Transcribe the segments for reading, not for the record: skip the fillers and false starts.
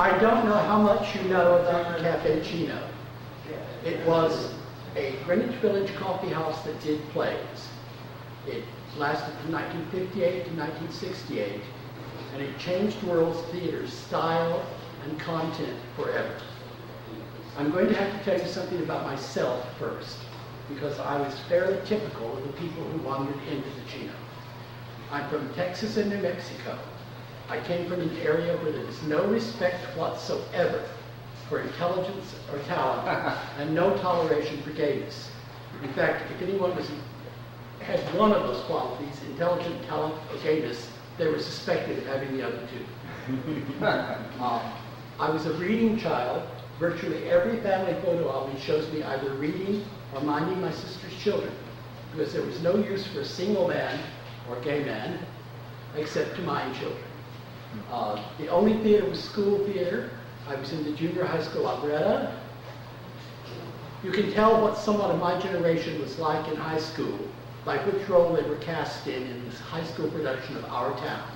I don't know how much you know about Caffe Cino. It was a Greenwich Village coffee house that did plays. It lasted from 1958 to 1968, and it changed world's theater's style and content forever. I'm going to have to tell you something about myself first, because I was fairly typical of the people who wandered into the Chino. I'm from Texas and New Mexico. I came from an area where there was no respect whatsoever for intelligence or talent, and no toleration for gayness. In fact, if anyone had one of those qualities, intelligent, talent, or gayness, they were suspected of having the other two. I was a reading child. Virtually every family photo album shows me either reading or minding my sister's children, because there was no use for a single man or gay man except to mind children. The only theater was school theater. I was in the junior high school operetta. You can tell what someone of my generation was like in high school by which role they were cast in this high school production of Our Town.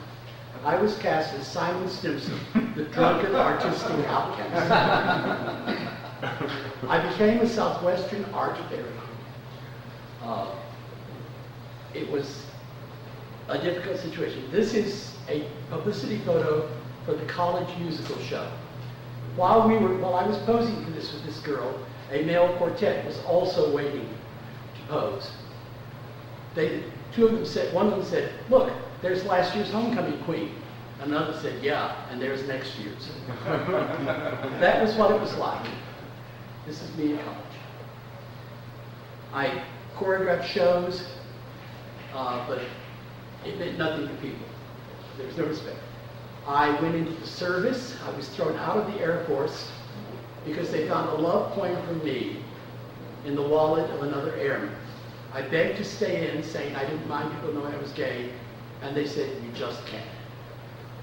I was cast as Simon Stimson, the drunken artistic outcast. I became a Southwestern art fairy. It was a difficult situation. This is a publicity photo for the college musical show. While I was posing for this with this girl, a male quartet was also waiting to pose. One of them said, "Look, there's last year's homecoming queen." Another said, "Yeah, and there's next year's." That was what it was like. This is me in college. I choreographed shows, but it meant nothing to people. There was no respect. I went into the service. I was thrown out of the Air Force because they found a love poem for me in the wallet of another airman. I begged to stay in, saying I didn't mind people knowing I was gay, and they said, "You just can't."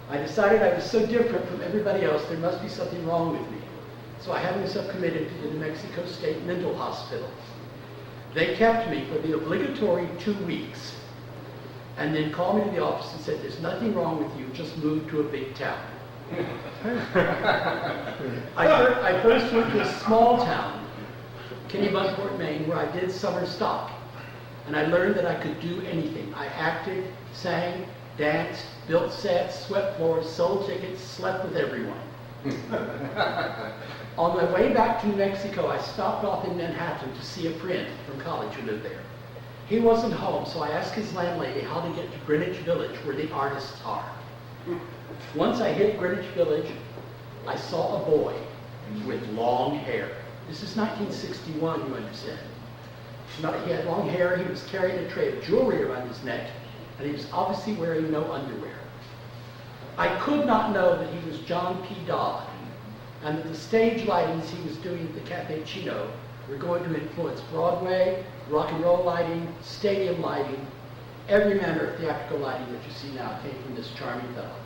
I decided I was so different from everybody else, there must be something wrong with me. So I had myself committed to the New Mexico State Mental Hospital. They kept me for the obligatory 2 weeks, and then called me to the office and said, "There's nothing wrong with you, just move to a big town." I first went to a small town, Kennebunkport, Maine, where I did summer stock. And I learned that I could do anything. I acted, sang, danced, built sets, swept floors, sold tickets, slept with everyone. On my way back to New Mexico, I stopped off in Manhattan to see a friend from college who lived there. He wasn't home, so I asked his landlady how to get to Greenwich Village, where the artists are. Once I hit Greenwich Village, I saw a boy with long hair. This is 1961, you understand. He had long hair, he was carrying a tray of jewelry around his neck, and he was obviously wearing no underwear. I could not know that he was John P. Dodd, and that the stage lightings he was doing at the Caffe Cino were going to influence Broadway, rock and roll lighting, stadium lighting, every manner of theatrical lighting that you see now came from this charming fellow.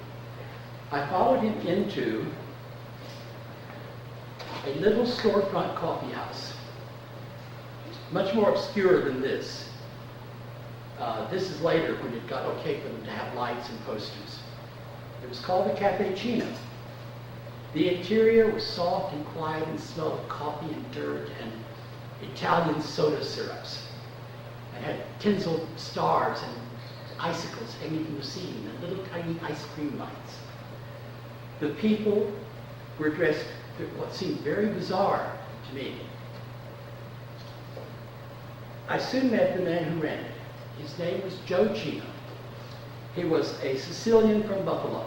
I followed him into a little storefront coffee house, much more obscure than this. This is later when it got okay for them to have lights and posters. It was called the Caffe Cino. The interior was soft and quiet and smelled of coffee and dirt and Italian soda syrups. It had tinsel stars and icicles hanging from the ceiling and little tiny ice cream lights. The people were dressed what seemed very bizarre to me. I soon met the man who ran it. His name was Joe Cino. He was a Sicilian from Buffalo,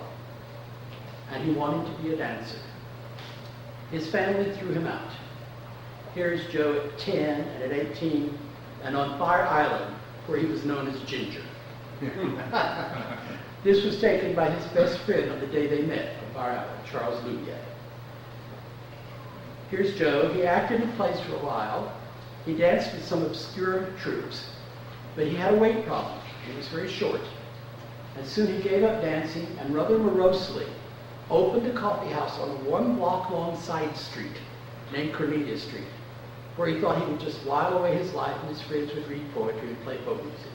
and he wanted to be a dancer. His family threw him out. Here's Joe at 10 and at 18, and on Fire Island, where he was known as Ginger. This was taken by his best friend on the day they met on Fire Island, Charles Louvier. Here's Joe. He acted in plays for a while. He danced with some obscure troupes, but he had a weight problem. He was very short. And soon he gave up dancing and rather morosely opened a coffee house on a 1 block long side street named Cornelia Street, where he thought he would just while away his life and his friends would read poetry and play folk music.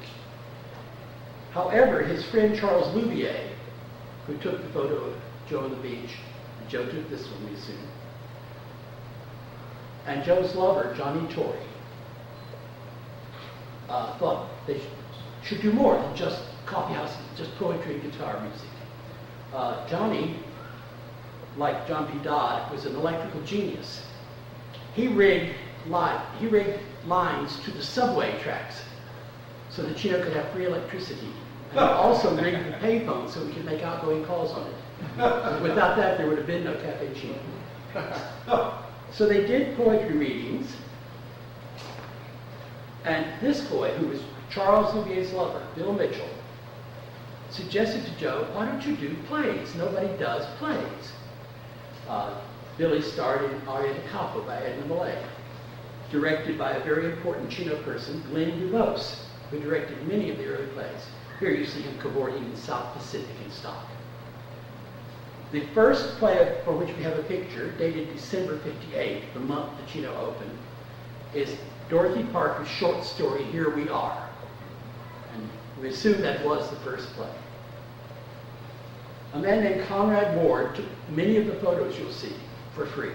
However, his friend Charles Louvier, who took the photo of Joe on the beach, Joe took this one, we assume. And Joe's lover, Johnny Torrey, thought they should do more than just coffee houses, just poetry and guitar music. Johnny, like John P. Dodd, was an electrical genius. He rigged lines to the subway tracks so that Cino could have free electricity. And also rigged the payphone so we could make outgoing calls on it. Without that, there would have been no Caffe Cino. So they did poetry readings, and this boy, who was Charles Louvier's lover, Bill Mitchell, suggested to Joe, why don't you do plays? Nobody does plays. Billy starred in Aria da Capo by Edna Millay, directed by a very important Cino person, Glenn DuBose, who directed many of the early plays. Here you see him cavorting in South Pacific in stock. The first play for which we have a picture, dated December 58, the month that Cino opened, is Dorothy Parker's short story, Here We Are. And we assume that was the first play. A man named Conrad Ward took many of the photos you'll see for free.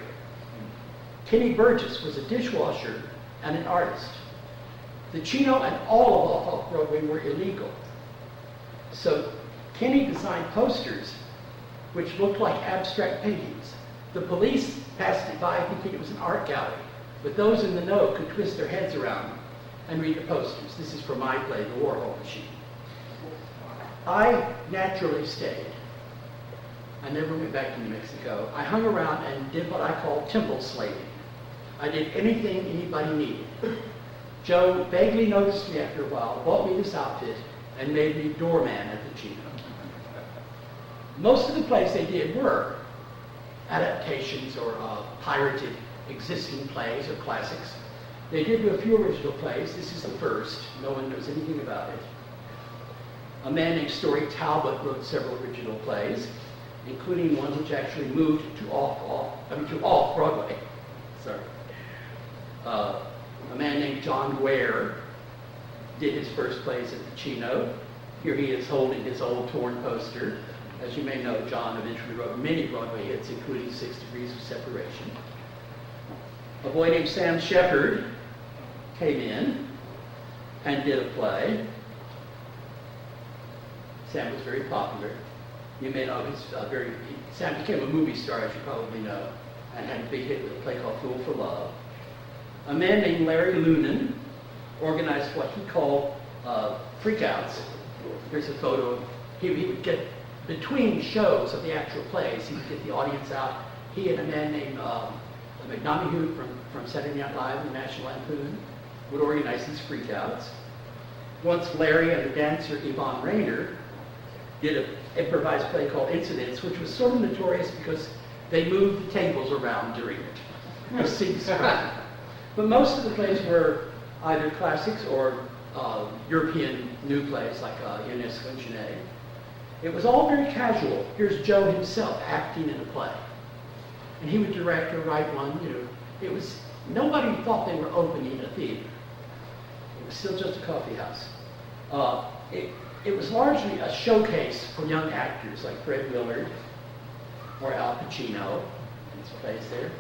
Kenny Burgess was a dishwasher and an artist. The Cino and all of off-Broadway were illegal. So Kenny designed posters which looked like abstract paintings. The police passed it by thinking it was an art gallery, but those in the know could twist their heads around and read the posters. This is from my play, The Warhol Machine. I naturally stayed. I never went back to New Mexico. I hung around and did what I call temple slaving. I did anything anybody needed. Joe vaguely noticed me after a while, bought me this outfit, and made me doorman at the Cino. Most of the plays they did were adaptations or pirated existing plays or classics. They did do a few original plays. This is the first. No one knows anything about it. A man named Story Talbot wrote several original plays, including one which actually moved to off-Broadway. Sorry. A man named John Ware did his first plays at the Cino. Here he is holding his old torn poster. As you may know, John eventually wrote many Broadway hits, including 6 Degrees of Separation. A boy named Sam Shepard came in and did a play. Sam was very popular. You may know Sam became a movie star, as you probably know, and had a big hit with a play called Fool for Love. A man named Larry Lunan organized what he called freakouts. Here's a photo of he would get between shows of the actual plays. He would get the audience out. He and a man named McDonough from Saturday Night Live and the National Lampoon would organize these freakouts. Once Larry and the dancer Yvonne Rainer did an improvised play called Incidents, which was sort of notorious because they moved the tables around during it. The seats around. But most of the plays were either classics or European new plays like Ionesco and Genet. It was all very casual. Here's Joe himself acting in a play. And he would direct or write one, It was, nobody thought they were opening a theater. It was still just a coffee house. It was largely a showcase for young actors like Fred Willard or Al Pacino. His plays there.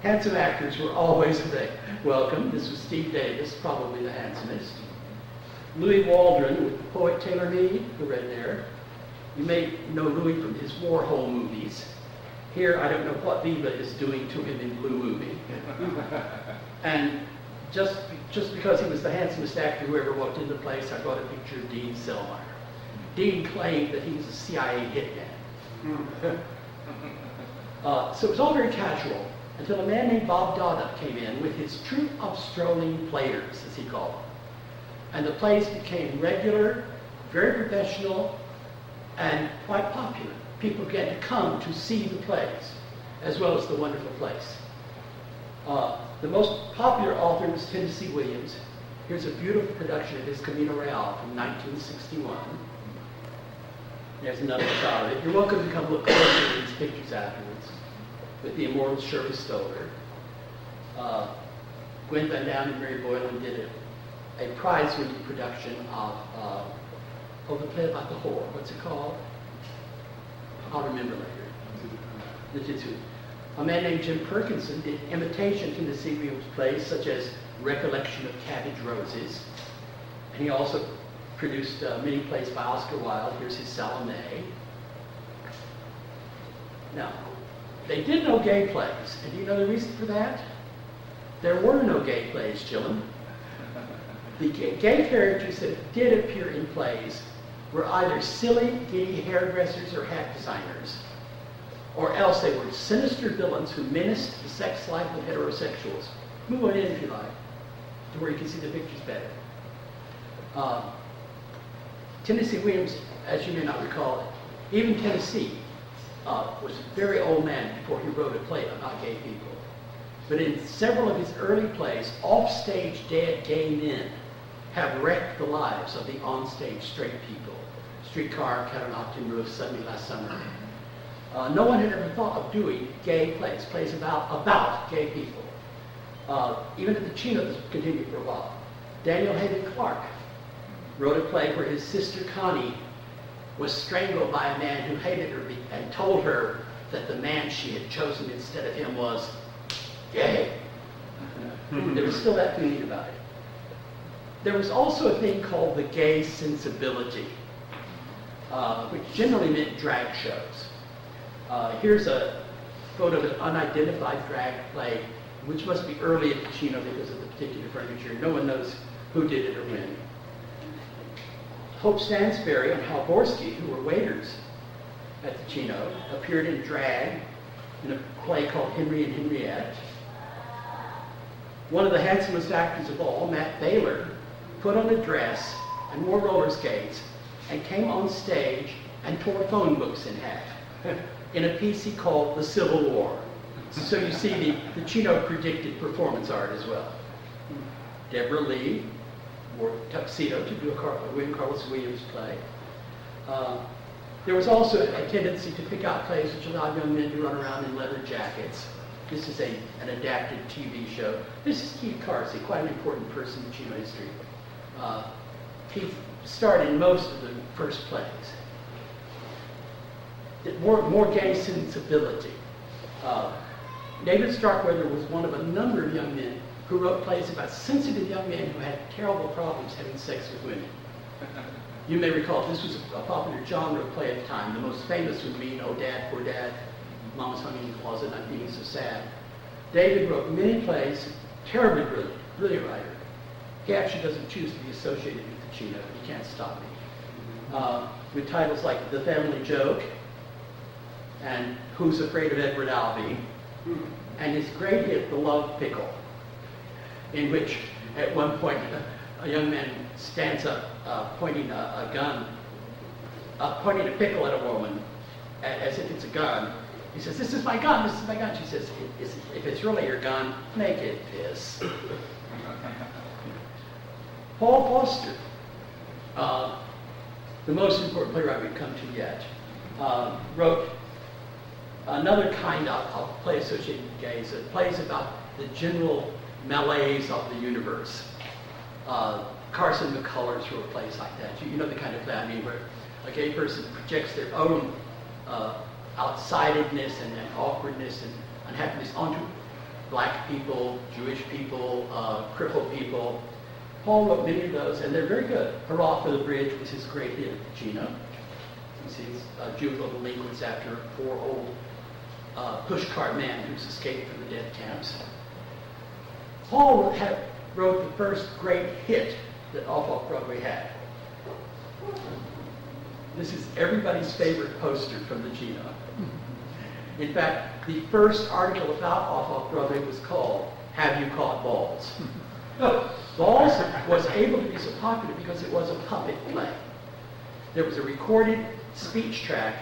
Handsome actors were always welcome. This was Steve Davis, probably the handsomest. Louis Waldron with the poet Taylor Mead, who read there. You may know Louis from his Warhol movies. Here, I don't know what Viva is doing to him in Blue Movie. And just because he was the handsomest actor who ever walked into the place, I brought a picture of Dean Selmeyer. Dean claimed that he was a CIA hitman. So it was all very casual, until a man named Bob Dada came in with his troupe of strolling players, as he called them. And the plays became regular, very professional, and quite popular. People began to come to see the plays, as well as the wonderful place. The most popular author was Tennessee Williams. Here's a beautiful production of his Camino Real from 1961. There's another shot of it. You're welcome to come look closer at these pictures afterwards, with the immortal Shirley Stoller. Gwen Van Dam and Mary Boylan did a prize-winning production of the play about the whore. What's it called? I'll remember later. The Titsui. A man named Jim Perkinson did imitation Tennessee Williams plays such as Recollection of Cabbage Roses. And he also produced many plays by Oscar Wilde. Here's his Salome. Now, they did no gay plays. And do you know the reason for that? There were no gay plays, Gillen. The gay characters that did appear in plays were either silly, giddy hairdressers or hat designers, or else they were sinister villains who menaced the sex life of heterosexuals. Move on in if you like, to where you can see the pictures better. Tennessee Williams, as you may not recall, even Tennessee was a very old man before he wrote a play about gay people. But in several of his early plays, off-stage dead gay men have wrecked the lives of the on-stage straight people. Streetcar, Cat on Octane Roof, Suddenly Last Summer. No one had ever thought of doing gay plays, plays about gay people. Even at the Cino, this continued for a while. Daniel Hayden Clark wrote a play where his sister Connie was strangled by a man who hated her and told her that the man she had chosen instead of him was gay. There was still that feeling about it. There was also a thing called the gay sensibility, which generally meant drag shows. Here's a photo of an unidentified drag play, which must be early at the Cino because of the particular furniture. No one knows who did it or when. Hope Stansberry and Hal Borsky, who were waiters at the Cino, appeared in drag in a play called Henry and Henriette. One of the handsomest actors of all, Matt Baylor, put on a dress and wore roller skates and came on stage and tore phone books in half in a piece he called The Civil War. So you see the Cino predicted performance art as well. Deborah Lee wore a tuxedo to do a William Carlos Williams play. There was also a tendency to pick out plays which allowed young men to run around in leather jackets. This is an adapted TV show. This is Keith Carsey, quite an important person in Cino history. Keith starred in most of the first plays. More gay sensibility. David Starkweather was one of a number of young men who wrote plays about sensitive young men who had terrible problems having sex with women. You may recall this was a popular genre play at the time. The most famous would be Oh Dad, Poor Dad, Mama's Hung in the Closet, I'm Feeling So Sad. David wrote many plays, terribly brilliant writer. He actually doesn't choose to be associated with the Cino, but he can't stop me. With titles like The Family Joke and Who's Afraid of Edward Albee, and his great hit, The Love Pickle, in which at one point a young man stands up pointing a gun, pointing a pickle at a woman as if it's a gun. He says, "This is my gun, this is my gun." She says, "If it's really your gun, make it piss." Paul Foster, the most important playwright we've come to yet, wrote another kind of play associated with gays, plays about the general malaise of the universe. Carson McCullers wrote plays like that. You know the kind of play I mean, where a gay person projects their own outsidedness and awkwardness and unhappiness onto black people, Jewish people, crippled people. Paul wrote many of those, and they're very good. Hurrah for the Bridge was his great hit at the Cino. You see, it's juvenile delinquents after a poor old pushcart man who's escaped from the death camps. Paul wrote the first great hit that Off-Off-Broadway had. This is everybody's favorite poster from the Cino. In fact, the first article about Off-Off-Broadway was called, "Have You Caught Balls?" Balls was able to be so popular because it was a puppet play. There was a recorded speech track,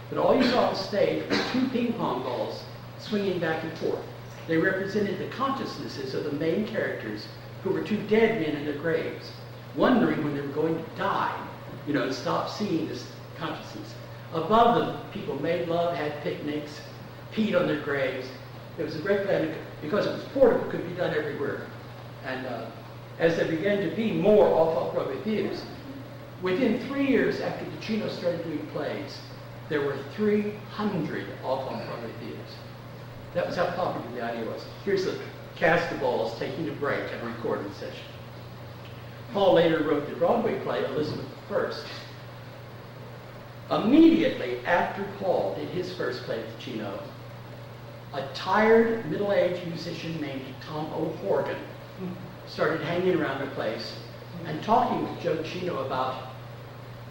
but all you saw on stage were two ping pong balls swinging back and forth. They represented the consciousnesses of the main characters who were two dead men in their graves, wondering when they were going to die, and stop seeing this consciousness. Above them, people made love, had picnics, peed on their graves. It was a great play because it was portable, it could be done everywhere. And as there began to be more Off-Off-Broadway theaters, within 3 years after the Cino started doing plays, there were 300 off-Broadway theaters. That was how popular the idea was. Here's a cast of balls taking a break at a recording session. Paul later wrote the Broadway play Elizabeth I. Immediately after Paul did his first play with Cino, a tired middle-aged musician named Tom O'Horgan started hanging around the place and talking with Joe Cino about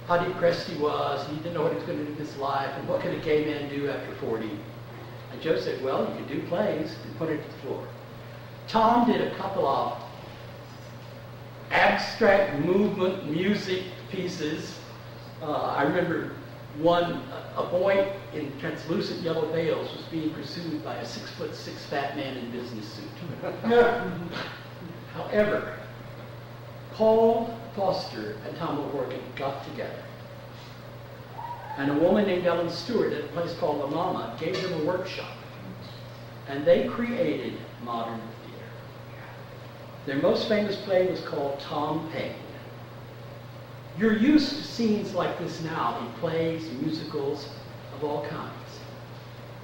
how depressed he was, he didn't know what he was going to do with his life, and what could a gay man do after 40. And Joe said, well, you can do plays, and put it to the floor. Tom did a couple of abstract movement music pieces. I remember one, a boy in translucent yellow veils was being pursued by a 6'6" fat man in business suit. However, Paul Foster and Tom O'Horgan got together. And a woman named Ellen Stewart at a place called La Mama gave them a workshop. And they created modern theater. Their most famous play was called Tom Paine. You're used to scenes like this now in plays, musicals of all kinds.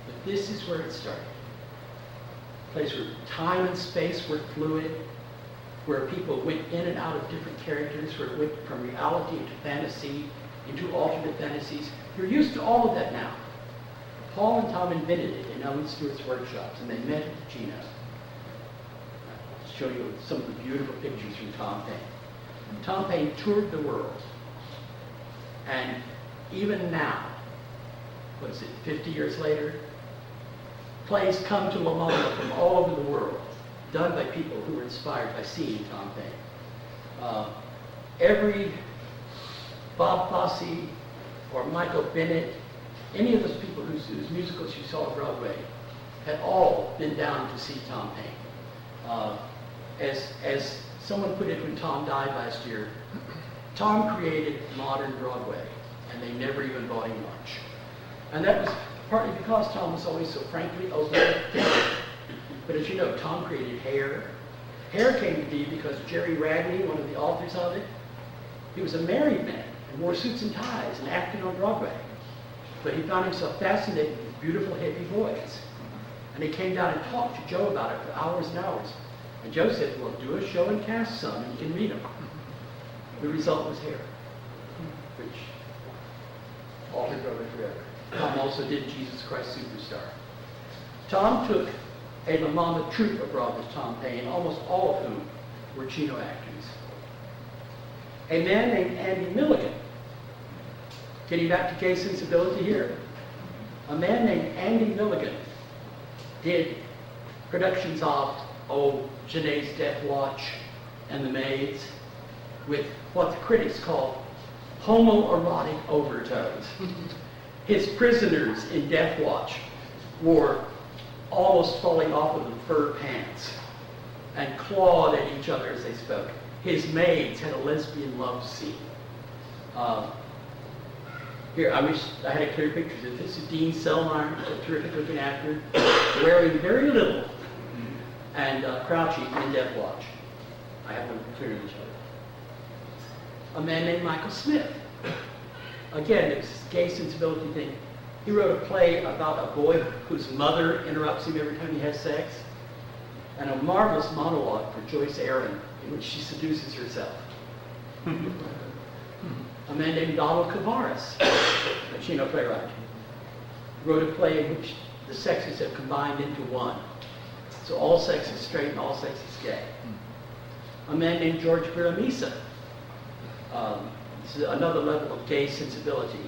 But this is where it started. A place where time and space were fluid, where people went in and out of different characters, where it went from reality into fantasy, into alternate fantasies. You're used to all of that now. Paul and Tom invented it in Ellen Stewart's workshops, and they met at the Cino. I'll show you some of the beautiful pictures from Tom Paine. Tom Paine toured the world. And even now, what is it, 50 years later, plays come to La Mama from all over the world, done by people who were inspired by seeing Tom Paine. Every Bob Fosse or Michael Bennett, any of those people whose musicals you saw on Broadway, had all been down to see Tom Paine. As someone put it when Tom died last year, Tom created modern Broadway, and they never even bought him lunch. And that was partly because Tom was always so frankly open. But as you know, Tom created Hair. Hair came to be because Jerry Radney, one of the authors of it, he was a married man and wore suits and ties and acted on Broadway. But he found himself fascinated with beautiful hippie boys. And he came down and talked to Joe about it for hours and hours. And Joe said, well, do a show and cast some, and you can meet them. The result was Hair, which altered Broadway forever. Tom also did Jesus Christ Superstar. Tom took a La Mama troupe abroad with Tom Paine, almost all of whom were Cino actors. A man named Andy Milligan, getting back to gay sensibility here, a man named Andy Milligan did productions of, Genet's Death Watch and The Maids, with what the critics call homoerotic overtones. His prisoners in Death Watch wore almost falling off of the fur pants and clawed at each other as they spoke. His maids had a lesbian love scene. Here, I wish I had a clear picture of this. Is Dean Selmeyer, a terrific looking actor, wearing very little and crouching in Death Watch. I have them clearly shown. A man named Michael Smith. Again, it was this gay sensibility thing. He wrote a play about a boy whose mother interrupts him every time he has sex, and a marvelous monologue for Joyce Aaron in which she seduces herself. A man named Donald Cavaris, a Cino playwright, wrote a play in which the sexes have combined into one. So all sex is straight and all sex is gay. A man named George Viramisa, this is another level of gay sensibility,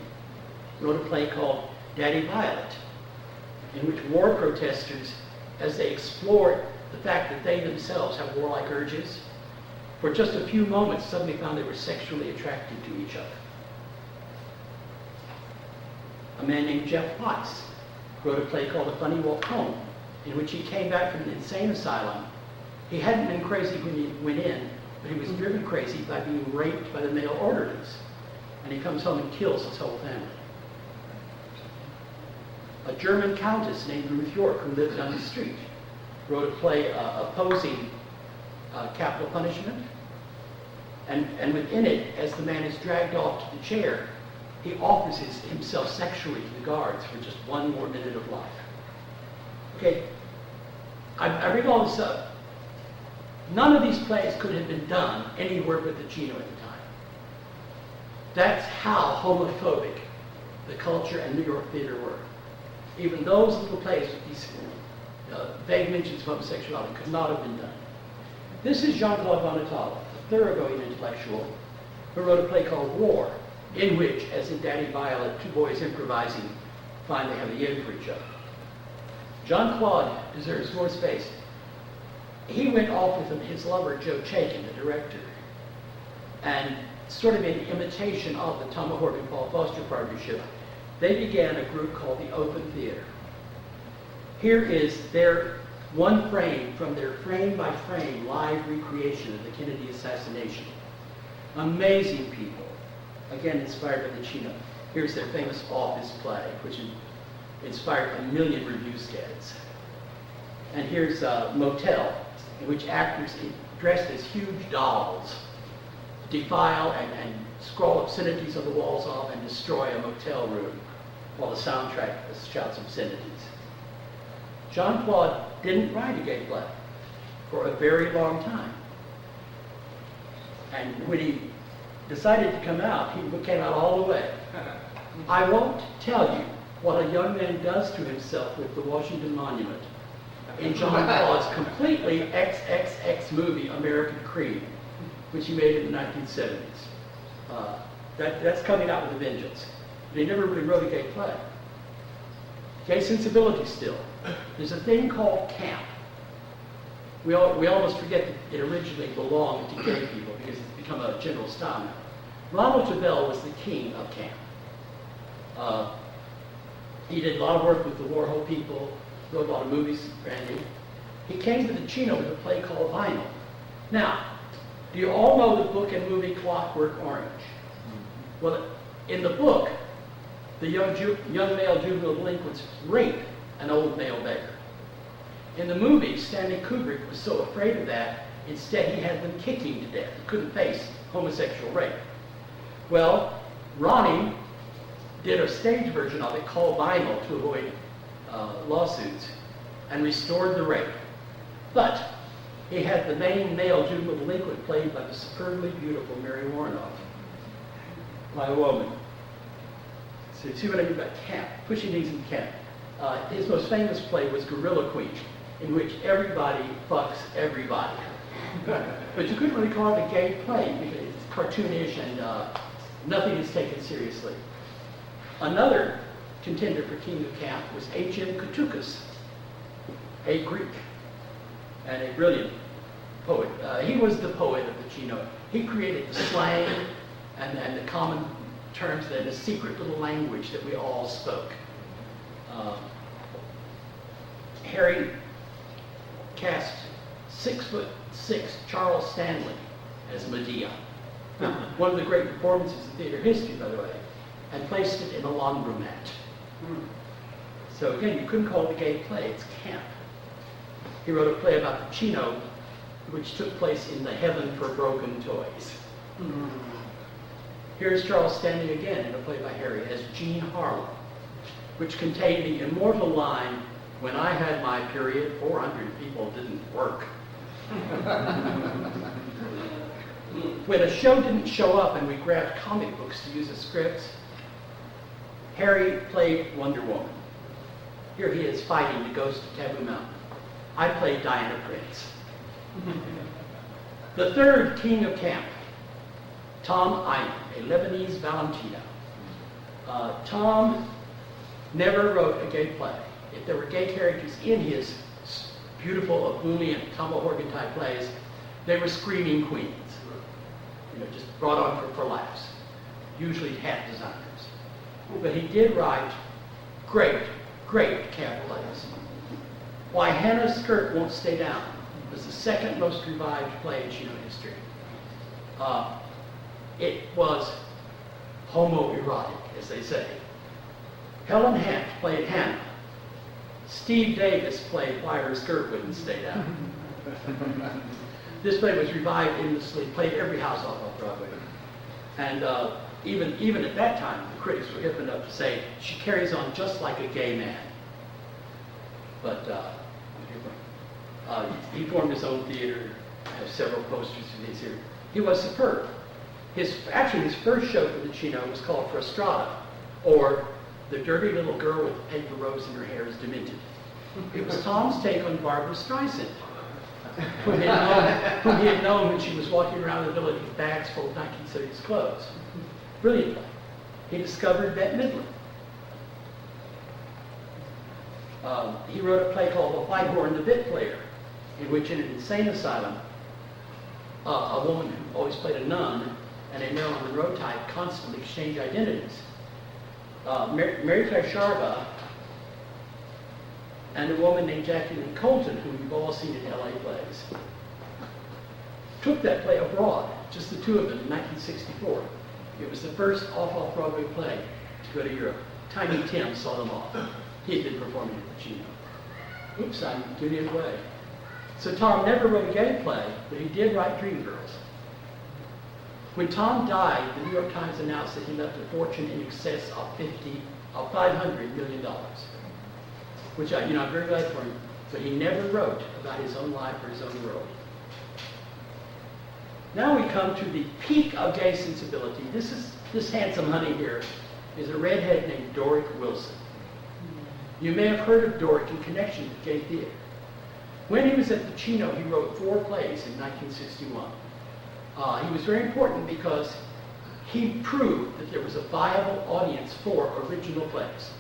wrote a play called Daddy Violet, in which war protesters, as they explored the fact that they themselves have warlike urges, for just a few moments suddenly found they were sexually attracted to each other. A man named Jeff Weiss wrote a play called A Funny Walk Home, in which he came back from an insane asylum. He hadn't been crazy when he went in, but he was driven crazy by being raped by the male orderlies. And he comes home and kills his whole family. A German countess named Ruth York, who lived down the street, wrote a play opposing capital punishment. And within it, as the man is dragged off to the chair, he offers himself sexually to the guards for just one more minute of life. Okay, I bring all this up. None of these plays could have been done anywhere but the Cino at the time. That's how homophobic the culture and New York theater were. Even those little plays with these vague mentions of homosexuality could not have been done. This is Jean-Claude Bonatala, a thoroughgoing intellectual, who wrote a play called War, in which, as in Daddy Violet, two boys improvising find they have a yen for each other. Jean-Claude deserves more space. He went off with his lover, Joe Chaikin, the director, and sort of in imitation of the Thomas Horgan-Paul Foster partnership, they began a group called the Open Theater. Here is their one frame from their frame-by-frame live recreation of the Kennedy assassination. Amazing people, again inspired by the Cino. Here's their famous office play, which inspired a million review scads. And here's Motel, in which actors dressed as huge dolls defile and scroll obscenities on the walls off and destroy a motel room while the soundtrack shouts obscenities. Jean-Claude didn't write a gay play for a very long time. And when he decided to come out, he came out all the way. I won't tell you what a young man does to himself with the Washington Monument in Jean-Claude's completely XXX movie, American Creed, which he made in the 1970s. That's coming out with a vengeance. But he never really wrote a gay play. Gay sensibility still. There's a thing called camp. We almost forget that it originally belonged to gay people because it's become a general style now. Ronald Tabell was the king of camp. He did a lot of work with the Warhol people, wrote a lot of movies, Randy. He came to the Cino with a play called Vinyl. Now, do you all know the book and movie Clockwork Orange? Well, in the book, the young male juvenile delinquents rape an old male beggar. In the movie, Stanley Kubrick was so afraid of that, instead he had them kicking to death. He couldn't face homosexual rape. Well, Ronnie did a stage version of it called Vinyl to avoid lawsuits and restored the rape. But he had the main male juvenile delinquent played by the superbly beautiful Mary Warnoff, by a woman. So you see what I mean by camp, pushing these in camp. His most famous play was Gorilla Queen, in which everybody fucks everybody. But you couldn't really call it a gay play because it's cartoonish and nothing is taken seriously. Another contender for King of Camp was H.M. Koutoukis, a Greek and a brilliant poet. He was the poet of the Cino. He created the slang and the common terms, and the secret little language that we all spoke. Harry cast 6'6" Charles Stanley as Medea. One of the great performances in theater history, by the way, and placed it in a laundromat. So again, you couldn't call it a gay play, it's camp. He wrote a play about the Cino, which took place in the heaven for broken toys. Here's Charles Stanley again in a play by Harry as Jean Harlow, which contained the immortal line, "When I had my period, 400 people didn't work." When a show didn't show up and we grabbed comic books to use as scripts, Harry played Wonder Woman. Here he is fighting the ghost of Taboo Mountain. I played Diana Prince. The third king of camp, Tom Ayman, a Lebanese Valentino. Tom never wrote a gay play. If there were gay characters in his beautiful, ebullient, Thomas Horgan type plays, they were screaming queens. Just brought on for laughs. Usually hat designers. But he did write great camp plays. Why Hannah's Skirt Won't Stay Down was the second most revived play in Cino history. It was homoerotic, as they say. Helen Hunt played Hannah. Steve Davis played Why Her Skirt Wouldn't Stay Down. This play was revived endlessly, played every house off Broadway. And even at that time, the critics were hip enough to say she carries on just like a gay man. But he formed his own theater. I have several posters of these here. He was superb. Actually, his first show for the Cino was called Frustrata, or The Dirty Little Girl with a Paper Rose in Her Hair is Demented. It was Tom's take on Barbara Streisand, whom he had known when she was walking around the village with bags full of 1970s clothes. Brilliant play. He discovered Bette Midler. He wrote a play called The Whitehorn, the Bit Player, in which in an insane asylum, a woman who always played a nun and a Marilyn Monroe type constantly exchange identities. Mary Claire Sharba and a woman named Jacqueline Colton, whom you've all seen in LA plays, took that play abroad, just the two of them, in 1964. It was the first off-Broadway play to go to Europe. Tiny Tim saw them off. He had been performing at the Cino. Oops, I'm getting away. So Tom never wrote a gay play, but he did write Dreamgirls. When Tom died, the New York Times announced that he left a fortune in excess of $500 million, which I'm very glad for him. But he never wrote about his own life or his own world. Now we come to the peak of gay sensibility. This handsome honey here is a redhead named Doric Wilson. You may have heard of Doric in connection with gay theater. When he was at the Cino, he wrote 4 plays in 1961. He was very important because he proved that there was a viable audience for original plays.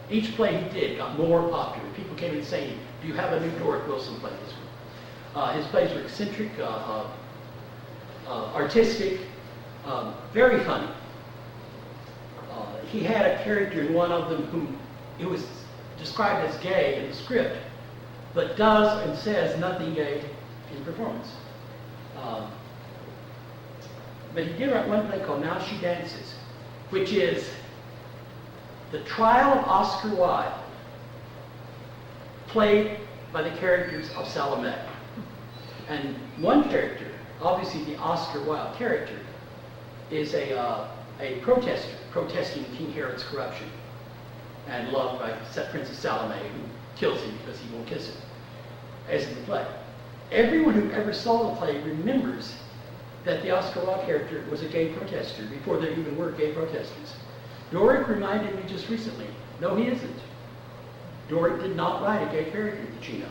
Each play he did got more popular. People came in saying, do you have a new Doric Wilson play this week? His plays were eccentric, artistic, very funny. He had a character in one of them whom it was described as gay in the script, but does and says nothing gay in performance. But he did write one play called Now She Dances, which is the trial of Oscar Wilde, played by the characters of Salome. And one character, obviously the Oscar Wilde character, is a protester, protesting King Herod's corruption, and loved by Princess Salome, who kills him because he won't kiss her, as in the play. Everyone who ever saw the play remembers that the Oscar Wilde character was a gay protester before there even were gay protesters. Doric reminded me just recently, no, he isn't. Doric did not write a gay character at the Cino.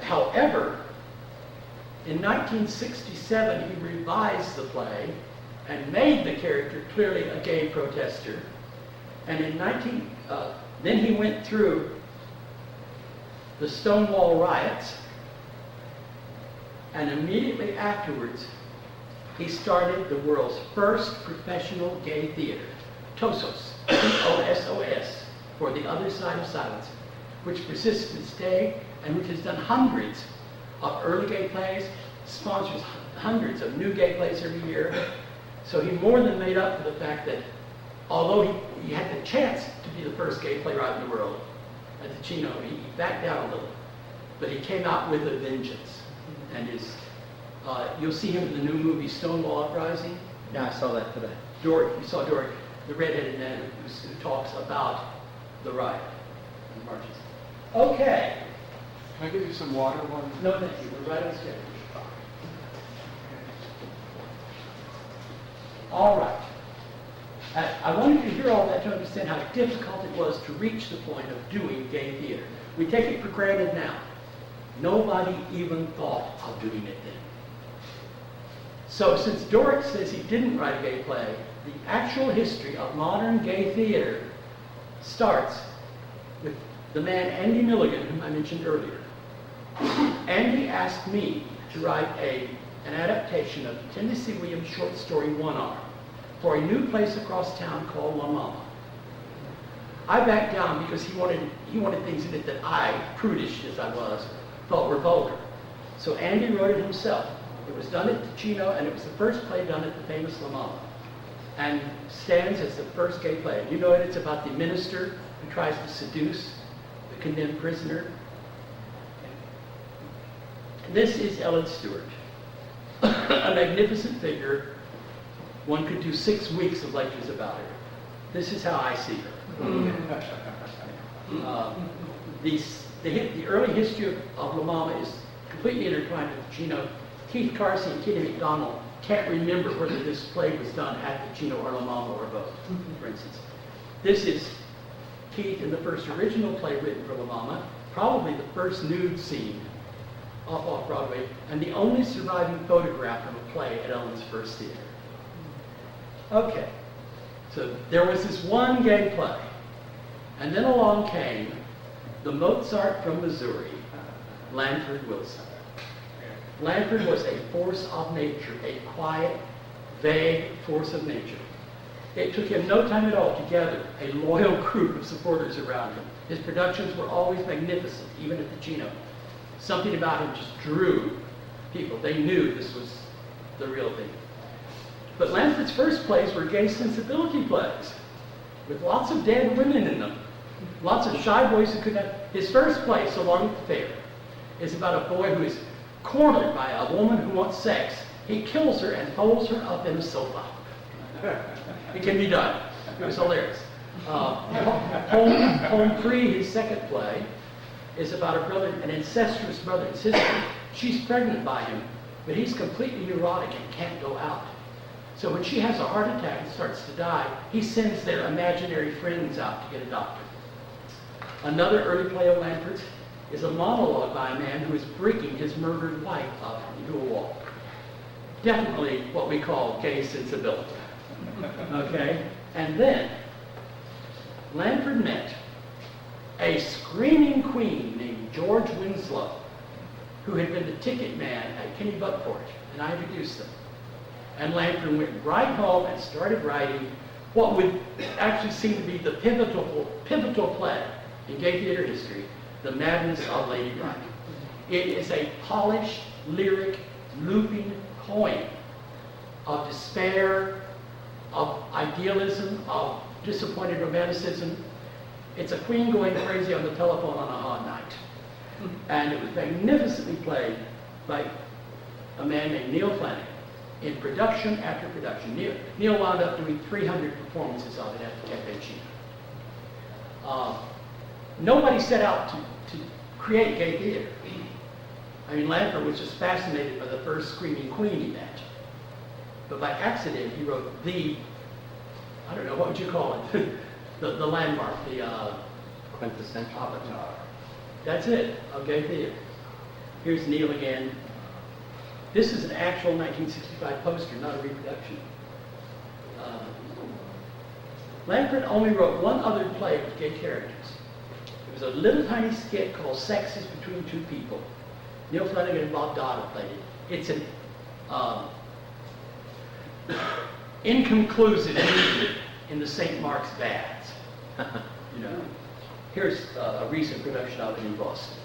However, in 1967, he revised the play and made the character clearly a gay protester. And then he went through the Stonewall riots, and immediately afterwards, he started the world's first professional gay theater, TOSOS, T-O-S-O-S, for the Other Side of Silence, which persists to this day and which has done hundreds of early gay plays, sponsors hundreds of new gay plays every year. So he more than made up for the fact that although he had the chance to be the first gay playwright in the world at the Cino, he backed down a little. But he came out with a vengeance. And you'll see him in the new movie Stonewall Uprising. Yeah, I saw that today. Doric, you saw Doric, the redheaded man who talks about the riot and the marches. Okay. Can I give you some water? No, thank you. We're right on schedule. All right. I wanted you to hear all that to understand how difficult it was to reach the point of doing gay theater. We take it for granted now. Nobody even thought of doing it then. So since Doric says he didn't write a gay play, the actual history of modern gay theater starts with the man Andy Milligan, whom I mentioned earlier. Andy asked me to write an adaptation of Tennessee Williams' short story One Arm for a new place across town called La Mama. I backed down because he wanted things in it that I, prudish as I was, thought were vulgar. So Andy wrote it himself. It was done at the Cino, and it was the first play done at the famous La Mama, and stands as the first gay play. You know it, it's about the minister who tries to seduce the condemned prisoner. This is Ellen Stewart, a magnificent figure One could do 6 weeks of lectures about her. This is how I see her. The early history of La Mama is completely intertwined with the Cino. Keith Carsey and Kitty McDonald can't remember whether this play was done at the Cino or La Mama or both, for instance. This is Keith in the first original play written for La Mama, probably the first nude scene off Broadway, and the only surviving photograph from a play at Ellen's first theater. Okay, so there was this one gay play, and then along came the Mozart from Missouri, Lanford Wilson. Lanford was a force of nature, a quiet, vague force of nature. It took him no time at all to gather a loyal group of supporters around him. His productions were always magnificent, even at the Cino. Something about him just drew people. They knew this was the real thing. But Lanford's first plays were gay sensibility plays, with lots of dead women in them. Lots of shy boys who could have. His first play, So Long at the Fair, is about a boy who is cornered by a woman who wants sex. He kills her and folds her up in a sofa. It can be done. It was hilarious. Home Free, his second play, is about a brother, an incestuous brother and sister. She's pregnant by him, but he's completely neurotic and can't go out. So when she has a heart attack and starts to die, he sends their imaginary friends out to get a doctor. Another early play of Lanford's is a monologue by a man who is breaking his murdered wife up into a wall. Definitely what we call gay sensibility. Okay? And then Lanford met a screaming queen named George Winslow, who had been the ticket man at Kenny Buckport, and I introduced them. And Lanford went right home and started writing what would actually seem to be the pivotal play in gay theater history, The Madness of Lady Bride. It is a polished, lyric, looping poem of despair, of idealism, of disappointed romanticism. It's a queen going crazy on the telephone on a hot night. And it was magnificently played by a man named Neil Flanagan in production after production. Neil wound up doing 300 performances of it at the Caffe Cino. Nobody set out to create gay theater. I mean, Lanford was just fascinated by the first screaming queen he met. But by accident, he wrote I don't know, what would you call it? the landmark, the quintessential avatar. That's it, of gay theater. Here's Neil again. This is an actual 1965 poster, not a reproduction. Lanford only wrote one other play with gay characters. It was a little tiny skit called Sex is Between Two People. Neil Flanagan and Bob Dada played it. It's an inconclusive in the St. Mark's Baths. You know, here's a recent production of it in Boston.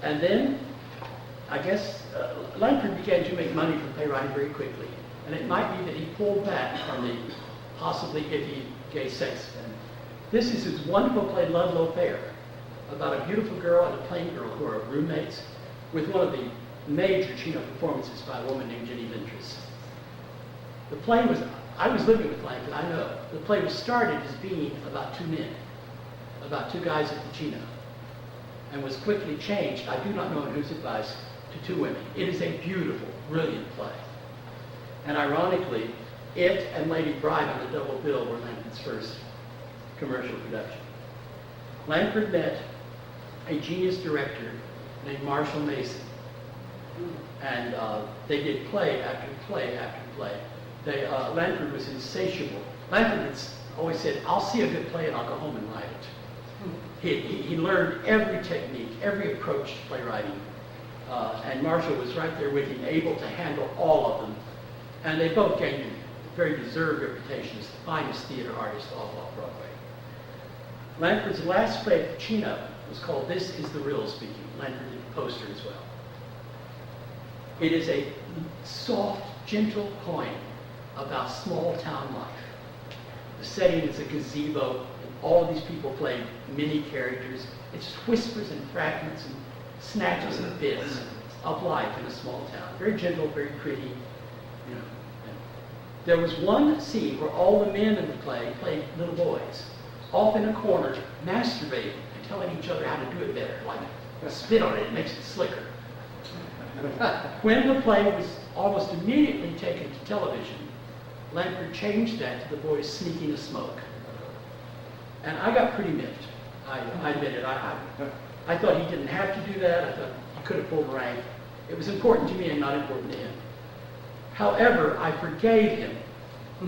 And then, I guess, Lanford began to make money from playwriting very quickly. And it might be that he pulled back from the possibly iffy gay sex. And this is his wonderful play, Ludlow Fair, about a beautiful girl and a plain girl who are roommates, with one of the major Cino performances by a woman named Jenny Ventris. The play was, I was living with Lanford, I know. The play was started as being about two men, about two guys at the Cino, and was quickly changed, I do not know on whose advice, to two women. It is a beautiful, brilliant play. And ironically, it and Lady Bride on the double bill were Lanford's first commercial production. Lanford met a genius director named Marshall Mason. And they did play after play after play. Lanford was insatiable. Lanford had always said, I'll see a good play and I'll go home and write it. He learned every technique, every approach to playwriting. And Marshall was right there with him, able to handle all of them. And they both gained a very deserved reputation as the finest theater artists off Broadway. Lanford's last play at the Cino was called This Is the Real Speaking. Lanford did the poster as well. It is a soft, gentle poem about small town life. The setting is a gazebo, and all of these people play mini characters. It's whispers and fragments and snatches and bits of life in a small town. Very gentle, very pretty, you know. There was one scene where all the men in the play played little boys, off in a corner, masturbating and telling each other how to do it better, like spit on it, it makes it slicker. When the play was almost immediately taken to television, Lamford changed that to the boys sneaking a smoke. And I got pretty miffed. I admit it. I thought he didn't have to do that. I thought he could have pulled rank. It was important to me and not important to him. However, I forgave him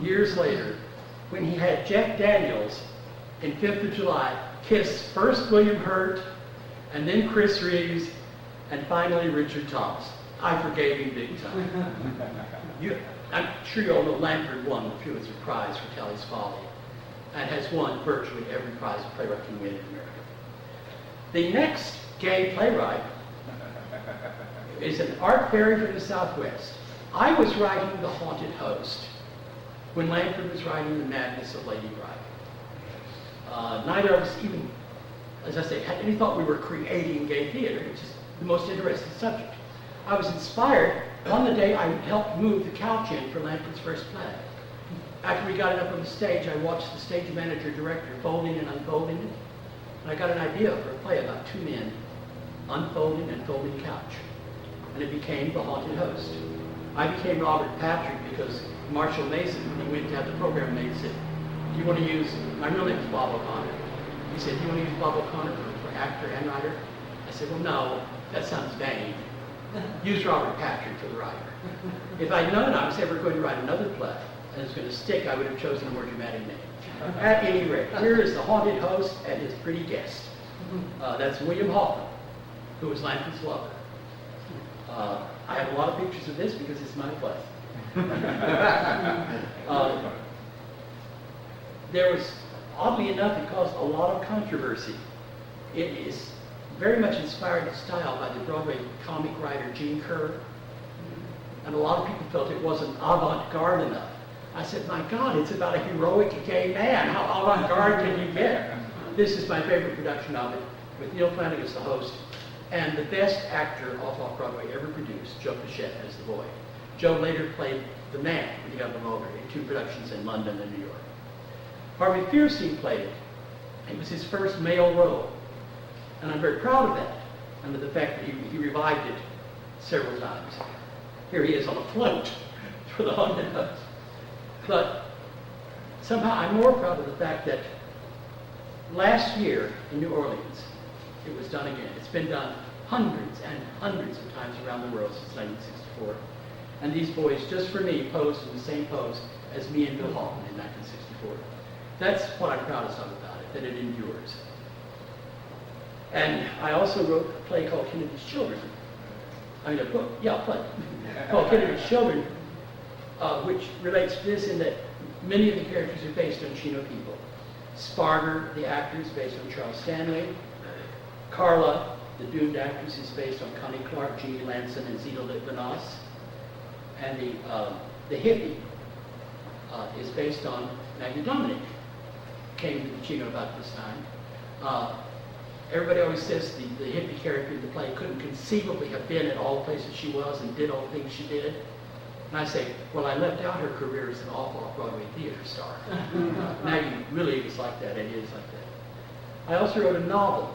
years later when he had Jack Daniels in 5th of July kiss first William Hurt and then Chris Reeves and finally Richard Thomas. I forgave him big time. I'm sure you all know Lamford won the Pulitzer Prize for Kelly's Folly and has won virtually every prize a playwright can win in America. The next gay playwright is an Art Ferry from the Southwest. I was writing The Haunted Host when Lamford was writing The Madness of Lady Bride. Neither of us even, as I say, had any thought we were creating gay theater, which is the most interesting subject. I was inspired on the day I helped move the couch in for Lamford's first play. After we got it up on the stage, I watched the stage manager-director folding and unfolding it, and I got an idea for a play about two men unfolding and folding a couch, and it became The Haunted Host. I became Robert Patrick because Marshall Mason, when he went to have the program made, said, do you want to use, my real name is Bob O'Connor. He said, do you want to use Bob O'Connor for actor and writer? I said, well, no, that sounds vain. Use Robert Patrick for the writer. If I'd known I was ever going to write another play and it was going to stick, I would have chosen a more dramatic name. At any rate, here is The Haunted Host and his pretty guest. That's William Hoffman, who was Lamford's lover. I have a lot of pictures of this because it's my play. There was, oddly enough, it caused a lot of controversy. It is very much inspired in style by the Broadway comic writer Gene Kerr. And a lot of people felt it wasn't avant-garde enough. I said, my God, it's about a heroic gay man. How avant-garde can you get? This is my favorite production of it, with Neil Flanagan as the host, and the best actor off-Broadway ever produced, Joe Pichette, as the boy. Joe later played the man when he got the Mulder in 2 productions in London and New York. Harvey Fierstein played it. It was his first male role. And I'm very proud of that, and of the fact that he revived it several times. Here he is on a float for The Haunted Host. But somehow I'm more proud of the fact that last year in New Orleans, it was done again. It's been done hundreds and hundreds of times around the world since 1964. And these boys, just for me, posed in the same pose as me and Bill Hoffman in 1964. That's what I'm proudest of about it, that it endures. And I also wrote a play called Kennedy's Children. I mean, a book, a play called Kennedy's Children, which relates to this in that many of the characters are based on Chino people. Sparger, the actor, is based on Charles Stanley. Carla, the doomed actress, is based on Connie Clark, Jeannie Lanson, and Zita Litvinos. And the hippie is based on Maggie Dominic. Came to the Chino about this time. Everybody always says the hippie character in the play couldn't conceivably have been at all the places she was and did all the things she did. And I say, well, I left out her career as an off-Broadway theater star. Maggie really is like that, and is like that. I also wrote a novel,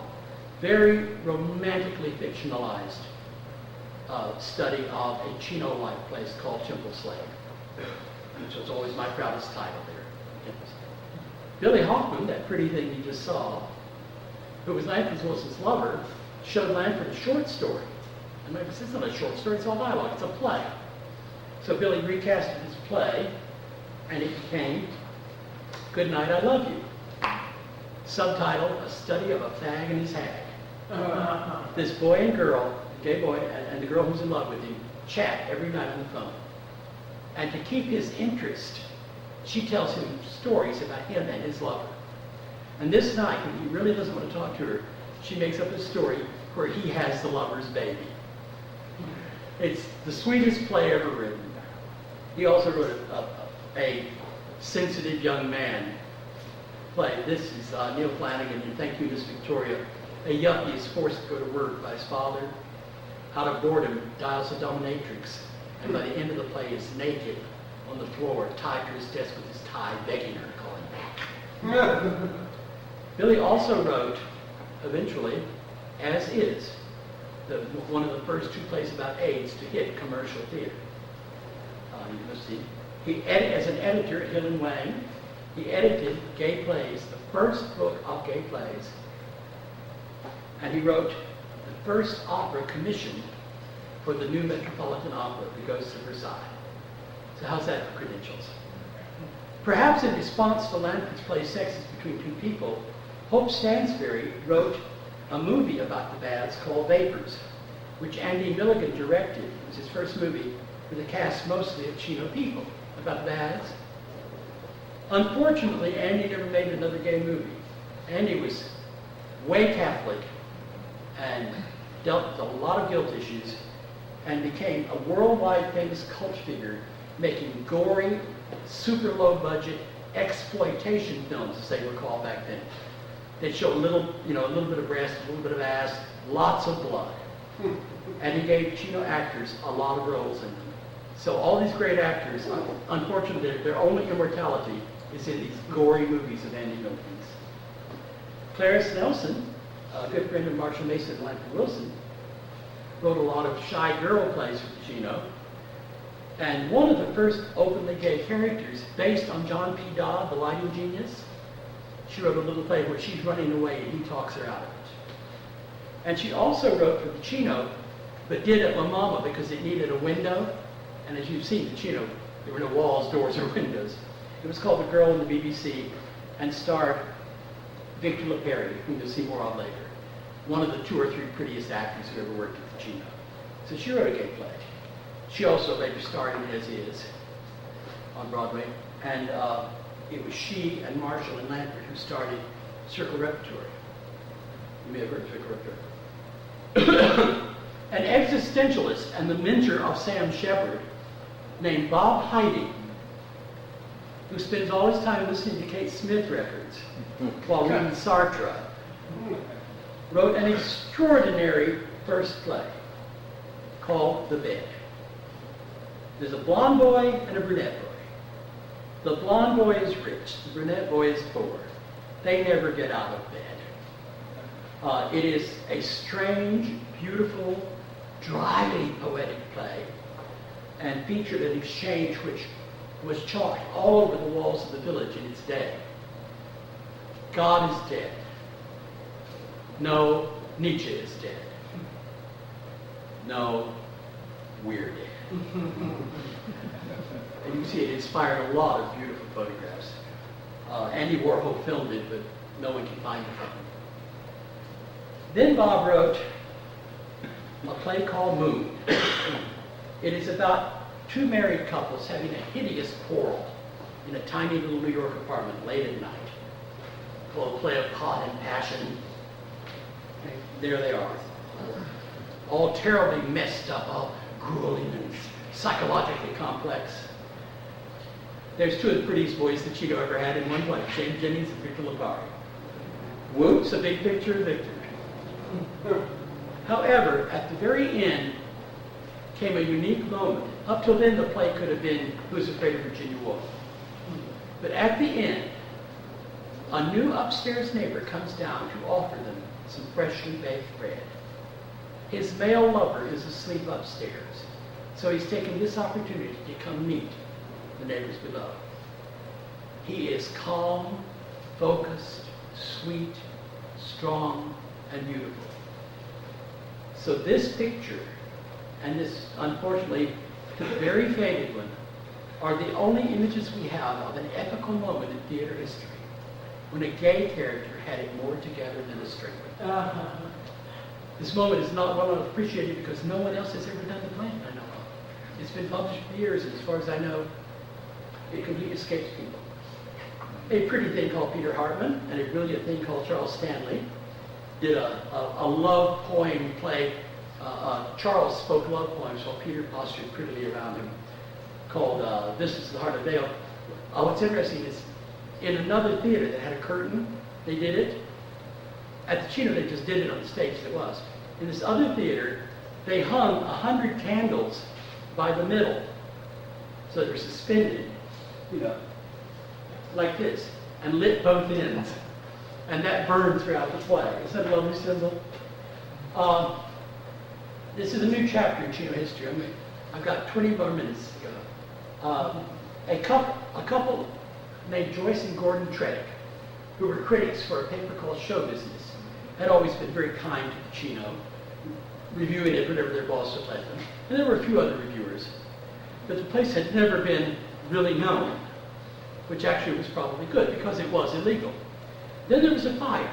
very romantically fictionalized study of a Chino-like place called Temple Slave, which was always my proudest title there. Billy Hoffman, that pretty thing you just saw, who was Lamford Wilson's lover, showed Lamford a short story. And Lamford said, it's not a short story, it's all dialogue, it's a play. So Billy recasted his play, and it became Good Night, I Love You. Subtitle, A Study of a Fag and His Hag. This boy and girl, gay boy, and the girl who's in love with him, chat every night on the phone. And to keep his interest, she tells him stories about him and his lover. And this night, when he really doesn't want to talk to her, she makes up a story where he has the lover's baby. It's the sweetest play ever written. He also wrote a sensitive young man play. This is Neil Flanagan in Thank You, Miss Victoria. A yuppie is forced to go to work by his father. Out of boredom, dials a dominatrix, and by the end of the play is naked on the floor, tied to his desk with his tie, begging her to call him back. Billy also wrote, eventually, As Is, one of the first 2 plays about AIDS to hit commercial theater. You must see. As an editor at Hill and Wang, he edited Gay Plays, the first book of gay plays, and he wrote the first opera commissioned for the new Metropolitan Opera, The Ghosts of Versailles. So how's that for credentials? Perhaps in response to Lanford's play Sexes Between Two People, Hope Stansbury wrote a movie about the baths called Vapors, which Andy Milligan directed. It was his first movie with a cast mostly of Chino people about baths. Unfortunately, Andy never made another gay movie. Andy was way Catholic and dealt with a lot of guilt issues and became a worldwide famous cult figure, making gory, super low budget exploitation films, as they were called back then. They show a little bit of breast, a little bit of ass, lots of blood. And he gave Chino actors a lot of roles in them. So all these great actors, unfortunately, their only immortality is in these gory movies of Andy Milligan's. Clarice Nelson, a good friend of Marshall Mason and Lanford Wilson, wrote a lot of shy girl plays with Chino. And one of the first openly gay characters, based on John P. Dodd, the lighting genius, she wrote a little play where she's running away and he talks her out of it. And she also wrote for the Chino, but did it La Mama because it needed a window. And as you've seen, the Chino, there were no walls, doors, or windows. It was called The Girl in the BBC and starred Victor LaPerry, whom you'll see more on later. One of the 2 or 3 prettiest actors who ever worked with the Chino. So she wrote a gay play. She also later starred in As Is on Broadway. And it was she and Marshall and Lanford who started Circle Repertory. You may have heard of Circle Repertory. An existentialist and the mentor of Sam Shepard named Bob Heide, who spends all his time listening to Kate Smith records while reading Sartre, wrote an extraordinary first play called The Bed. There's a blonde boy and a brunette boy. The blonde boy is rich, the brunette boy is poor. They never get out of bed. It is a strange, beautiful, dryly poetic play, and featured an exchange which was chalked all over the walls of the village in its day. God is dead. No, Nietzsche is dead. No, we're dead. And you see it inspired a lot of beautiful photographs. Andy Warhol filmed it, but no one can find it. Then Bob wrote a play called Moon. It is about 2 married couples having a hideous quarrel in a tiny little New York apartment late at night. Called a play of caught and passion. And there they are, all terribly messed up, all grueling and psychologically complex. There's 2 of the prettiest boys that Chino ever had in one play, Shane Jennings and Victor Lipari. Whoops, a big picture of Victor. However, at the very end came a unique moment. Up till then, the play could have been Who's Afraid of Virginia Woolf? But at the end, a new upstairs neighbor comes down to offer them some freshly baked bread. His male lover is asleep upstairs, so he's taking this opportunity to come meet the neighbors below. He is calm, focused, sweet, strong, and beautiful. So this picture, and this, unfortunately, very faded one, are the only images we have of an epical moment in theater history when a gay character had it more together than a straight one. This moment is not well appreciated because no one else has ever done the play I know of. It's been published for years, and as far as I know, it completely escapes people. A pretty thing called Peter Hartman and a brilliant thing called Charles Stanley did a love poem play. Charles spoke love poems while Peter postured prettily around him, called This is the Heart of Vale. What's interesting is, in another theater that had a curtain, they did it. At the Chino, they just did it on the stage, it was. In this other theater, they hung 100 candles by the middle, So they're suspended, like this, and lit both ends. And that burned throughout the play. Is that a lovely symbol? This is a new chapter in Chino history. I've got 20 more minutes to go. A couple named Joyce and Gordon Tredick, who were critics for a paper called Show Business, had always been very kind to the Chino, reviewing it whenever their boss would let them. And there were a few other reviewers. But the place had never been really known, which actually was probably good because it was illegal. Then there was a fire,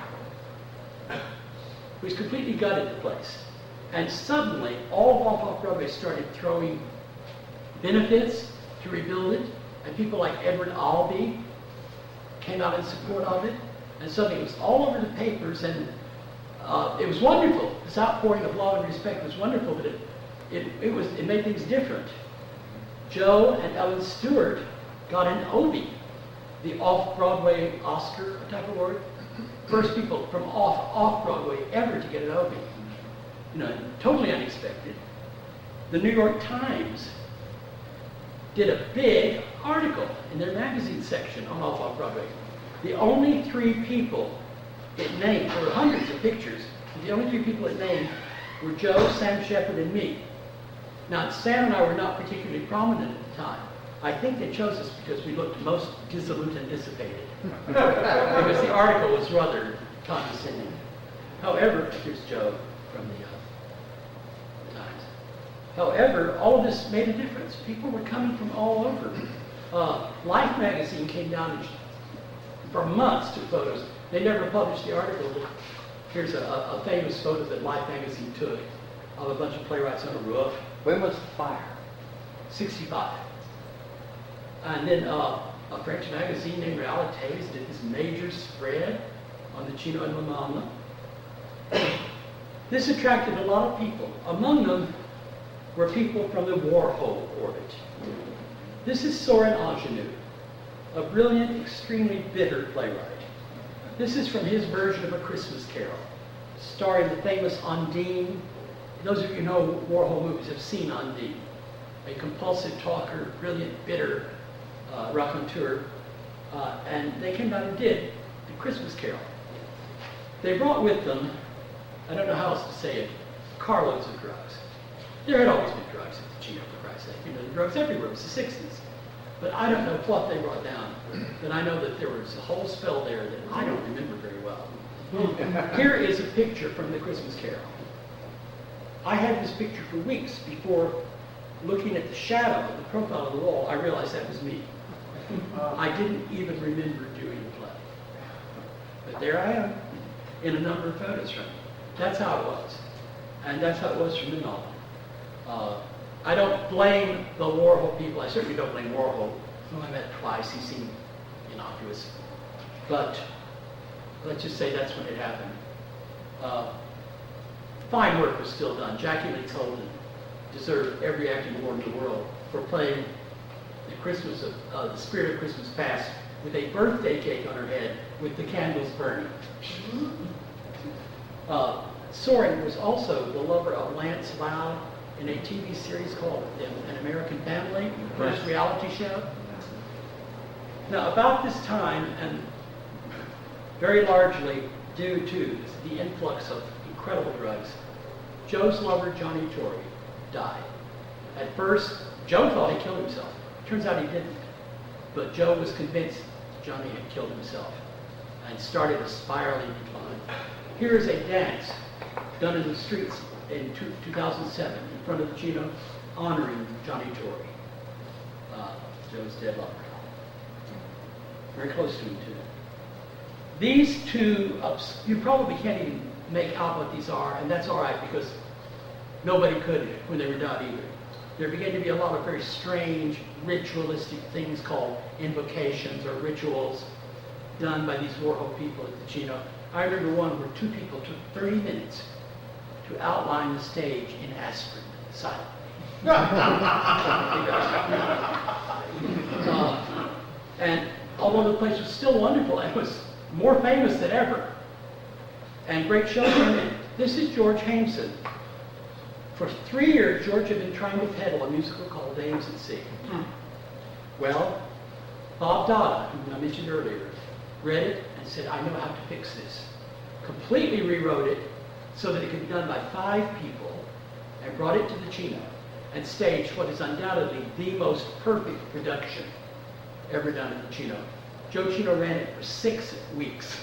which completely gutted the place. And suddenly, all of Off-Broadway started throwing benefits to rebuild it, and people like Edward Albee came out in support of it. And suddenly it was all over the papers, and it was wonderful. This outpouring of love and respect was wonderful, but it made things different. Joe and Ellen Stewart got an Obie, the off-Broadway Oscar type award. First people from off-Broadway ever to get an Obie. Totally unexpected. The New York Times did a big article in their magazine section on off-Broadway. The only 3 people it named, there were hundreds of pictures, but the only 3 people it named were Joe, Sam Shepard, and me. Now, Sam and I were not particularly prominent at the time. I think they chose us because we looked most dissolute and dissipated. Because the article was rather condescending. However, here's Joe from the Times. However, all of this made a difference. People were coming from all over. Life magazine came down and for months took photos. They never published the article, but here's a famous photo that Life magazine took of a bunch of playwrights on a roof. When was the fire? 65. And then a French magazine named Realités did this major spread on the Chino and La Mama. This attracted a lot of people. Among them were people from the Warhol orbit. This is Soren Ingenue, a brilliant, extremely bitter playwright. This is from his version of A Christmas Carol, starring the famous Undine. Those of you who know Warhol movies have seen Undine, a compulsive talker, brilliant, bitter raconteur, and they came down and did The Christmas Carol. They brought with them, I don't know how else to say it, carloads of drugs. There had always been drugs at the Chino, for Christ's sake. There were drugs everywhere. It was the 60s. But I don't know what they brought down. But I know that there was a whole spell there that I don't remember very well. Here is a picture from The Christmas Carol. I had this picture for weeks before looking at the shadow of the profile of the wall. I realized that was me. I didn't even remember doing the play. But there I am in a number of photos from it. That's how it was. And that's how it was from then on. I don't blame the Warhol people. I certainly don't blame Warhol. Whom I met twice. He seemed innocuous. But let's just say that's when it happened. Fine work was still done. Jackie Lee Holden deserved every acting award in the world for playing the Spirit of Christmas Past with a birthday cake on her head with the candles burning. Soren was also the lover of Lance Loud in a TV series called An American Family, the first reality show. Now, about this time, and very largely due to the influx of incredible drugs, Joe's lover, Johnny Torrey, died. At first, Joe thought he killed himself. Turns out he didn't. But Joe was convinced Johnny had killed himself and started a spiraling decline. Here is a dance done in the streets in 2007 in front of the Chino honoring Johnny Torrey, Joe's dead lover. Very close to him, too. These two, you probably can't even make out what these are, and that's all right because nobody could when they were done either. There began to be a lot of very strange ritualistic things called invocations or rituals done by these Warhol people at the Chino. I remember one where 2 people took 30 minutes to outline the stage in aspirin, silently. And although the place was still wonderful, it was more famous than ever. And great shows came in. This is George Hameson. For 3 years, George had been trying to peddle a musical called Dames at Sea. Well, Bob Dada, whom I mentioned earlier, read it and said, I know how to fix this. Completely rewrote it so that it could be done by 5 people, and brought it to the Cino and staged what is undoubtedly the most perfect production ever done at the Cino. Joe Cino ran it for 6 weeks.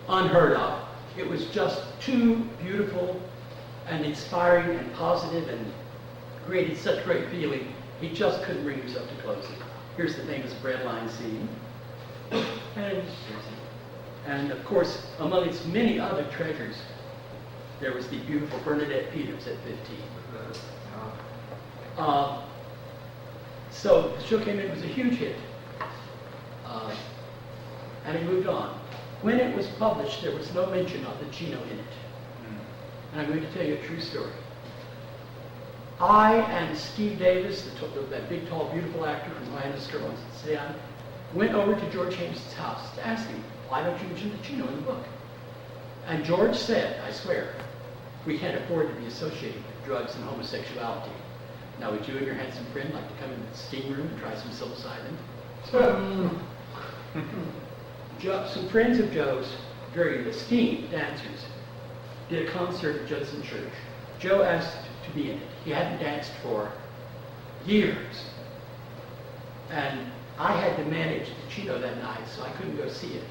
Unheard of. It was just too beautiful and inspiring and positive and created such great feeling, he just couldn't bring himself to close it. Here's the famous breadline scene. And of course, among its many other treasures, there was the beautiful Bernadette Peters at 15. So the show came in, it was a huge hit. And he moved on. When it was published, there was no mention of the Cino in it. And I'm going to tell you a true story. I and Steve Davis, that big, tall, beautiful actor from Hyannis Girls, went over to George James's house to ask him, why don't you mention the Cino in the book? And George said, I swear, we can't afford to be associated with drugs and homosexuality. Now, would you and your handsome friend like to come into the steam room and try some psilocybin? Some friends of Joe's, very esteemed dancers, did a concert at Judson Church. Joe asked to be in it. He hadn't danced for years. And I had to manage the Cino that night, so I couldn't go see it.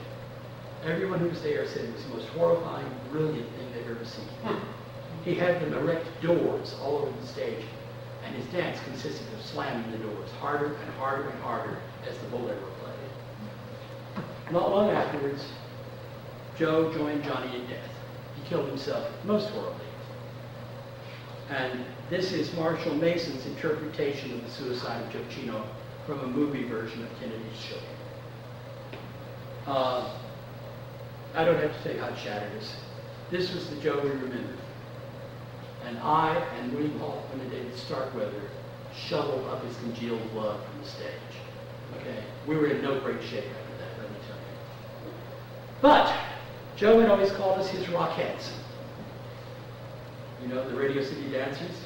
Everyone who was there said it was the most horrifying, brilliant thing they've ever seen. He had them erect doors all over the stage, and his dance consisted of slamming the doors harder and harder and harder as the bolero played. Not long afterwards, Joe joined Johnny in death. He killed himself most horribly. And this is Marshall Mason's interpretation of the suicide of Joe Cino from a movie version of Kennedy's Show. I don't have to tell you how it shattered us. This was the Joe we remembered. And I and William Hoffman and David Starkweather shoveled up his congealed blood from the stage. Okay? We were in no great shape after that, let me tell you. But Joe had always called us his Rockettes. You know, the Radio City Dancers?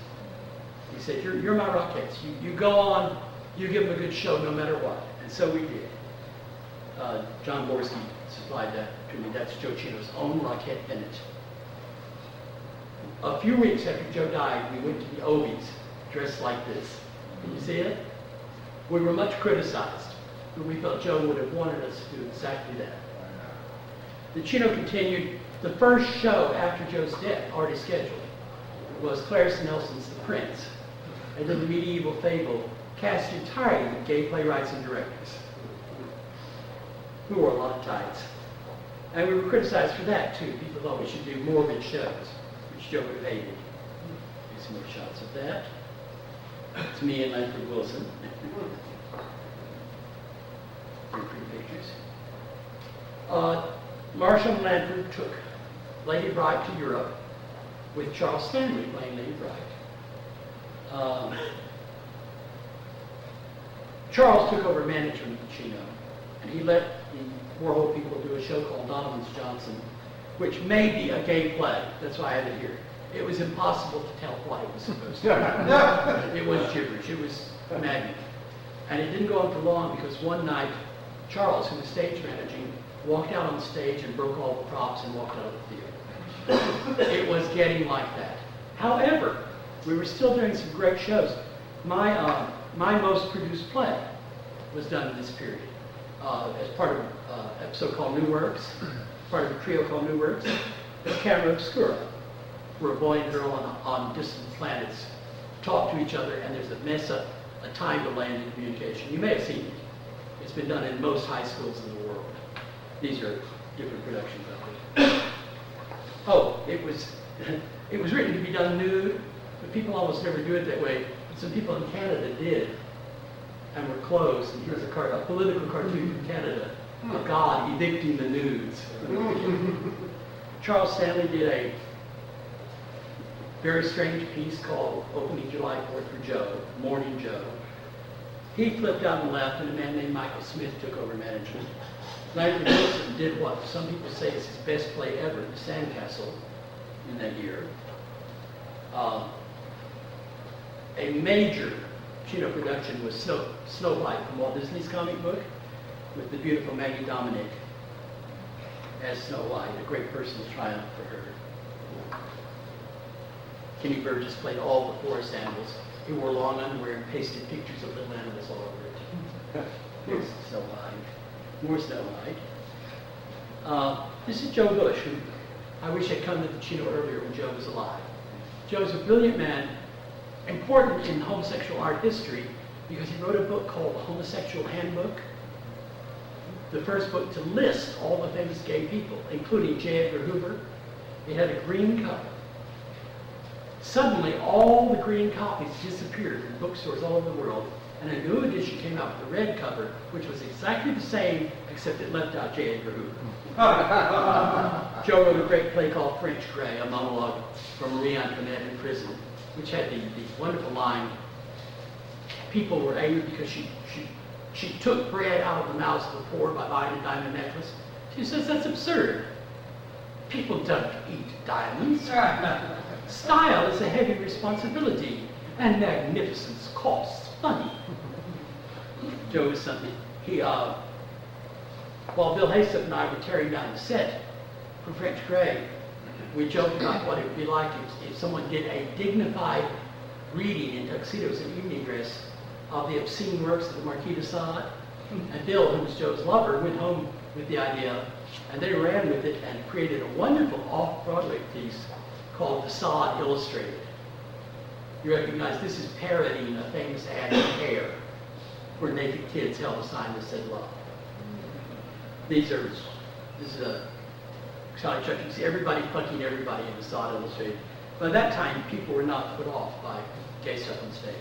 He said, you're my Rockettes. You go on, you give them a good show no matter what. And so we did. John Borski supplied that to me. That's Joe Cino's own Rockette Bennett. A few weeks after Joe died, we went to the Obies dressed like this. Can you see it? We were much criticized, but we felt Joe would have wanted us to do exactly that. The Cino continued. The first show after Joe's death, already scheduled, was Clarence Nelson's The Prince, and then the medieval fable cast entirely with gay playwrights and directors who wore a lot of tights. And we were criticized for that too. People thought we should do morbid shows, which Joe would have hated. Here's some more shots of that. It's me and Lanford Wilson. Very pretty pictures. Marshall and Lanford took Lady Bride to Europe with Charles Stanley playing Lady Bride. Charles took over management of the Cino, and he let the Warhol people do a show called Donovan's Johnson, which may be a gay play. That's why I have it here. It was impossible to tell what it was supposed to be. It was gibberish. It was maddening. And it didn't go on for long because one night, Charles, who was stage managing, walked out on stage and broke all the props and walked out of the theater. It was getting like that. However, we were still doing some great shows. My most produced play was done in this period as part of an episode called New Works, part of a trio called New Works, the Camera Obscura, where a boy and girl on distant planets talk to each other and there's a mess up, a time delay in communication. You may have seen it. It's been done in most high schools in the world. These are different productions of it. Oh, it was written to be done nude, but people almost never do it that way. But some people in Canada did, and were closed. And here's a political cartoon from Canada, a god evicting the nudes. Charles Stanley did a very strange piece called Opening July 4th for Joe, Morning Joe. He flipped out and left, and a man named Michael Smith took over management. Lanford Wilson did what some people say is his best play ever, The Sandcastle, in that year. A major Cino production was Snow White from Walt Disney's comic book, with the beautiful Maggie Dominic as Snow White, a great personal triumph for her. Kenny Burgess played all the forest animals. He wore long underwear and pasted pictures of little animals all over it. Here's Snow White. More Snow White. This is Joe Bush, who I wish had come to the Cino earlier when Joe was alive. Joe's a brilliant man, important in homosexual art history, because he wrote a book called The Homosexual Handbook, the first book to list all the famous gay people, including J. Edgar Hoover. It had a green cover. Suddenly, all the green copies disappeared in bookstores all over the world, and a new edition came out with a red cover, which was exactly the same, except it left out J. Edgar Hoover. Joe wrote a great play called French Grey, a monologue from Marie Antoinette in prison, which had the wonderful line, people were angry because she took bread out of the mouths of the poor by buying a diamond necklace. She says, that's absurd. People don't eat diamonds. Style is a heavy responsibility, and magnificence costs money. Joe was something. While Bill Haysop and I were tearing down the set for French Grey, we joked about what it would be like if someone did a dignified reading in tuxedos and evening dress of the obscene works of the Marquis de Sade. And Bill, who was Joe's lover, went home with the idea, and they ran with it and created a wonderful off-Broadway piece called The Sade Illustrated. You recognize this is parodying a famous ad in Hair, where naked kids held a sign that said love. This is a Charlie Chuck. You can see everybody fucking everybody in The Sade Illustrated. By that time, people were not put off by gay stuff on stage.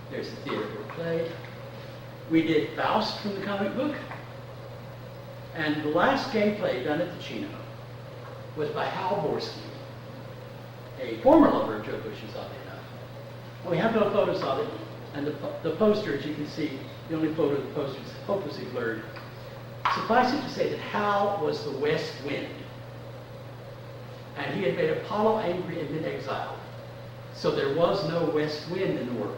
There's the theater where it played. We did Faust from the comic book. And the last gay play done at the Cino was by Hal Borsky, a former lover of Joe Bush's, oddly enough. And we have no photos of it. And the poster, as you can see, the only photo of the poster is hopelessly blurred. Suffice it to say that Hal was the West Wind. And he had made Apollo angry and been exiled. So there was no West Wind in the world.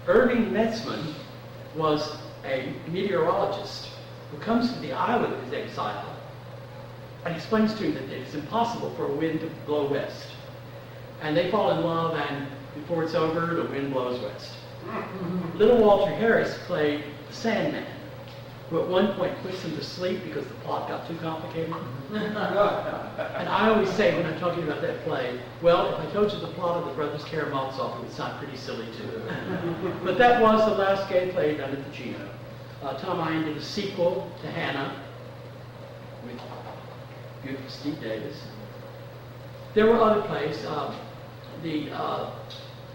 Irving Metzman was a meteorologist who comes to the island of his exile and explains to him that it is impossible for a wind to blow west. And they fall in love, and before it's over, the wind blows west. Little Walter Harris played the Sandman, who at one point puts him to sleep because the plot got too complicated. And I always say when I'm talking about that play, well, if I told you the plot of the Brothers Karamazov, it would sound pretty silly too. But that was the last gay play done at the Cino. Tom Ian did a sequel to Hannah with beautiful Steve Davis. There were other plays.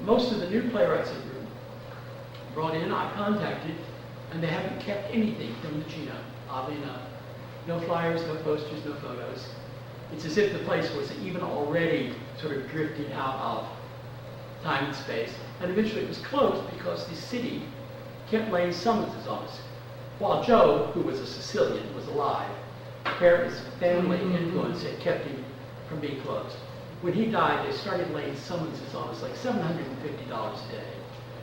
Most of the new playwrights that were brought in, I contacted, and they haven't kept anything from the Cino, oddly enough. No flyers, no posters, no photos. It's as if the place was even already sort of drifting out of time and space. And eventually it was closed because the city kept laying summonses on us. While Joe, who was a Sicilian, was alive, apparently some family influence had kept him from being closed. When he died, they started laying summonses on us, like $750 a day.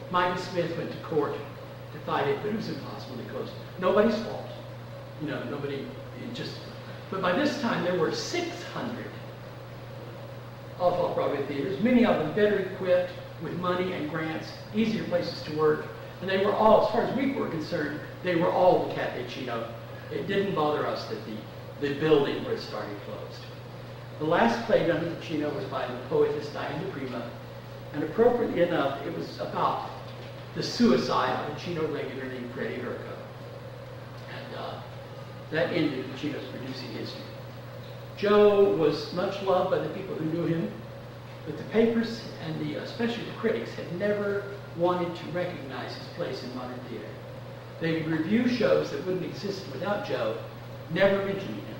Mike Smith went to court to fight it, but it was impossible to close. Nobody's fault. Nobody, but by this time there were 600 off-Broadway theaters, many of them better equipped with money and grants, easier places to work, and they were all, as far as we were concerned, they were all the Caffe Cino. It didn't bother us that the building where it started closed. The last play done at the Cino was by the poetess Diana Prima, and appropriately enough, it was about the suicide of a Cino regular named Freddie Urco. And that ended the Cino's producing history. Joe was much loved by the people who knew him, but the papers and especially the critics had never wanted to recognize his place in modern theater. They would review shows that wouldn't exist without Joe, never mentioning him.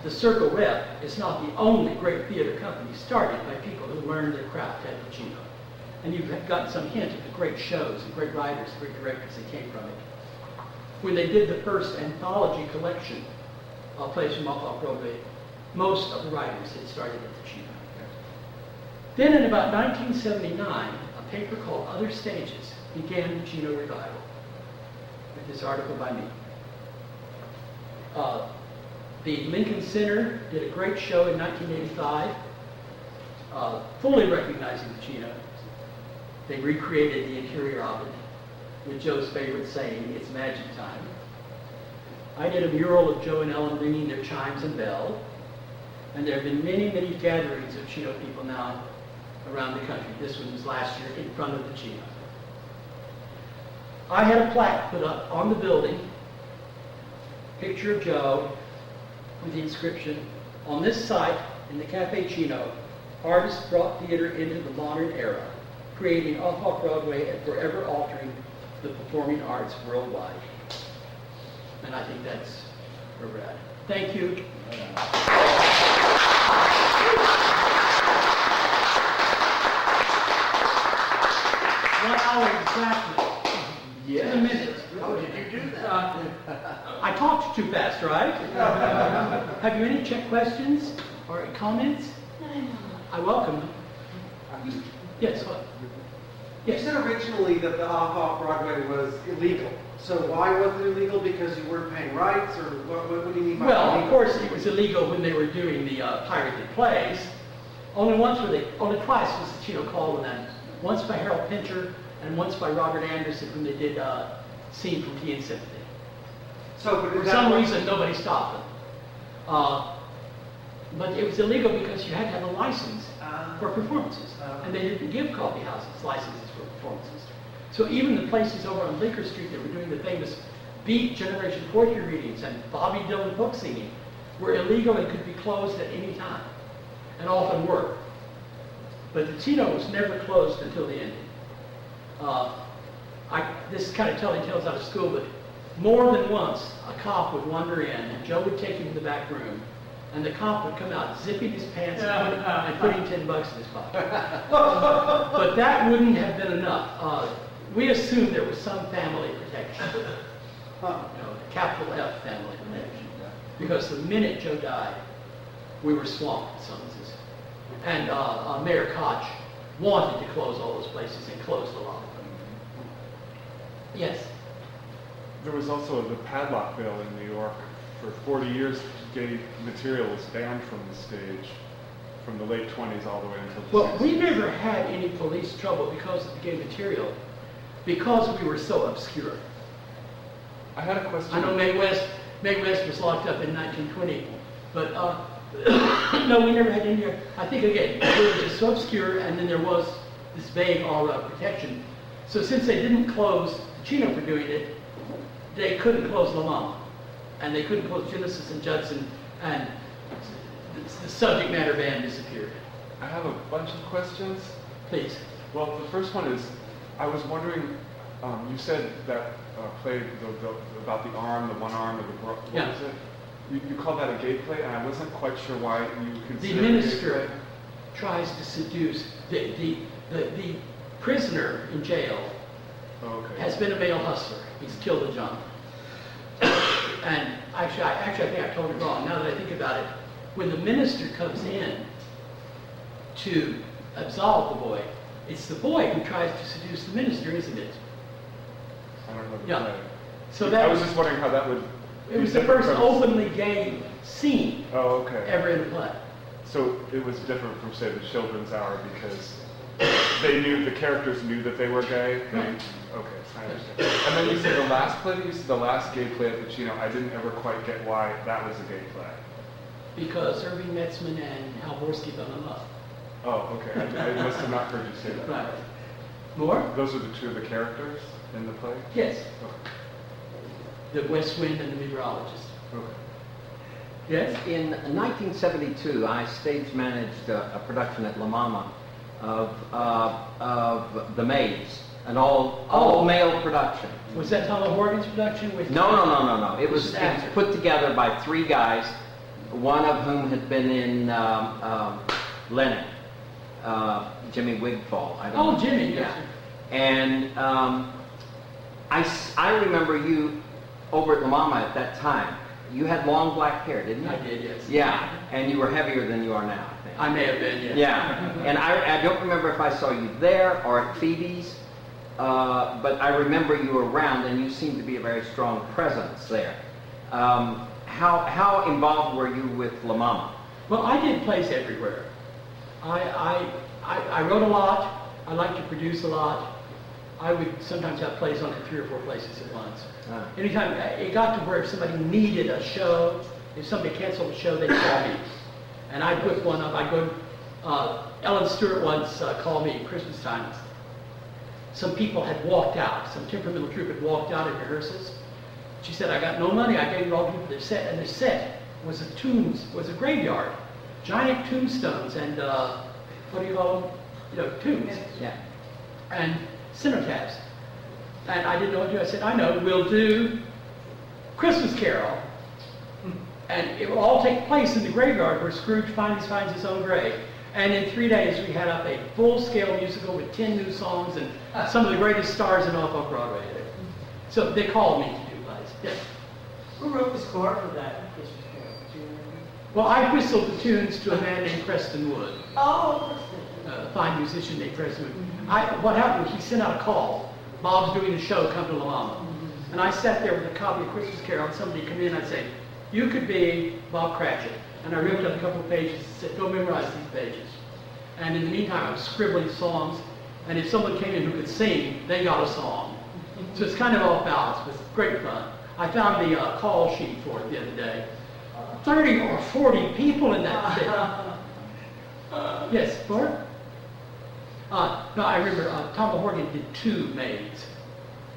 The Circle Rep is not the only great theater company started by people who learned their craft at the Cino. And you've gotten some hint of the great shows and great writers, great directors that came from it. When they did the first anthology collection of plays from off-Broadway, most of the writers had started at the Cino. Then in about 1979, a paper called Other Stages began the Cino revival with this article by me. The Lincoln Center did a great show in 1985, fully recognizing the Cino. They recreated the interior of it with Joe's favorite saying, "It's magic time." I did a mural of Joe and Ellen ringing their chimes and bell, and there have been many, many gatherings of Cino people now around the country. This one was last year in front of the Cino. I had a plaque put up on the building, picture of Joe, with the inscription, "On this site in the Caffe Cino, artists brought theater into the modern era, creating off Broadway and forever altering the performing arts worldwide." And I think that's where we're at. Thank you. 1 hour exactly. Yes. 2 minutes. How did you do that? I talked too fast, right? Have you any questions or comments? I welcome them. Yes, what? You Yes. said originally that the off-Broadway was illegal. So why was it illegal? Because you weren't paying rights, or what do you mean by Well, illegal? of course, it was illegal when they were doing the pirated plays. Only twice was the Cino called on them. Once by Harold Pinter and once by Robert Anderson when they did Scene from Tea and Sympathy. So, but For is that some what- reason, nobody stopped them. But it was illegal because you had to have a license for performances. And they didn't give coffee houses licenses for performances. So even the places over on Bleecker Street that were doing the famous Beat Generation Poetry readings and Bobby Dylan book singing were illegal and could be closed at any time, and often were. But the Cino was never closed until the ending. This is kind of telling tales out of school, but more than once a cop would wander in and Joe would take him to the back room, and the cop would come out zipping his pants and putting $10 in his pocket. But that wouldn't have been enough. We assumed there was some family protection, capital F family protection, because the minute Joe died, we were swamped with summonses. And Mayor Koch wanted to close all those places and closed a lot of them. Yes. There was also the padlock bill in New York. For 40 years, gay material was banned from the stage, from the late 20s all the way until the Well, 60s. we never had any police trouble because of the gay material, because we were so obscure. I had a question. I know Mae West was locked up in 1920, but no, we never had any. I think again, we were just so obscure, and then there was this vague all-out protection. So since they didn't close the Cino for doing it, they couldn't close La Mama, and they couldn't close Genesis and Judson, and the subject matter ban disappeared. I have a bunch of questions. Please. Well, the first one is, I was wondering, you said that play about the arm, the one arm, or what Yeah. was it? You called that a gay play, and I wasn't quite sure why you The considered it a gay minister play. tries to seduce the prisoner in jail. Oh, okay. Has been a male hustler. He's killed a John. And actually, I think I told it wrong. Now that I think about it, when the minister comes in to absolve the boy, it's the boy who tries to seduce the minister, isn't it? I don't know the Yeah. play. So I that was just wondering how that would... it was the first openly gay scene Oh, okay. ever in a play. So it was different from, say, the Children's Hour because the characters knew that they were gay? Right. Okay, I understand. And then you said the last play, you said the last gay play at the Cino, I didn't ever quite get why that was a gay play. Because Irving Metzman and Hal Borsky fell in love. Oh, okay. I must have not heard you say that. Right. More? Those are the two of the characters in the play? Yes. Okay. The West Wind and the Meteorologist. Okay. Yes? In 1972, I stage managed a production at La Mama of The Maids, an all-male production. Was that Tom Horgan's production? With No. It was put together by 3 guys, one of whom had been in Lennon, Jimmy Wigfall. I don't know. Jimmy, yes. And I remember you over at La Mama at that time. You had long black hair, didn't you? I did, yes. Yeah, and you were heavier than you are now, I think. I may have been, yes. Yeah, and I don't remember if I saw you there or at Phoebe's, but I remember you were around and you seemed to be a very strong presence there. How involved were you with La Mama? Well, I did plays everywhere. I wrote a lot. I liked to produce a lot. I would sometimes have plays on in 3 or 4 places at once. Anytime, it got to where if somebody needed a show, if somebody canceled a show, they'd call me. And I'd whip one up. I'd go, Ellen Stewart once called me at Christmas time. Some people had walked out. Some temperamental troupe had walked out at rehearsals. She said, I got no money. I gave it all to people their set. And their set was a graveyard. Giant tombstones and, what do you call them? You know, tombs. Yeah. And cenotaphs. And I didn't know what to do. I said, I know, we'll do Christmas Carol. And it will all take place in the graveyard where Scrooge finds his own grave. And in 3 days, we had up a full-scale musical with 10 new songs and some of the greatest stars in off Broadway. So they called me to do plays. Yes. Who wrote the score for that Christmas Carol? Do you remember? Well, I whistled the tunes to a man named Preston Wood, Oh, a fine musician named Preston Wood. What happened was he sent out a call. Bob's doing a show, come to La Mama. And I sat there with a copy of Christmas Carol, and somebody come in, I'd say, you could be Bob Cratchit. And I ripped up a couple of pages and said, go memorize these pages. And in the meantime, I was scribbling songs, and if someone came in who could sing, they got a song. So it's kind of off balance, but it's great fun. I found the call sheet for it the other day. 30 or 40 people in that thing. Yes, Bart? No, I remember Tom Horgan did 2 maids,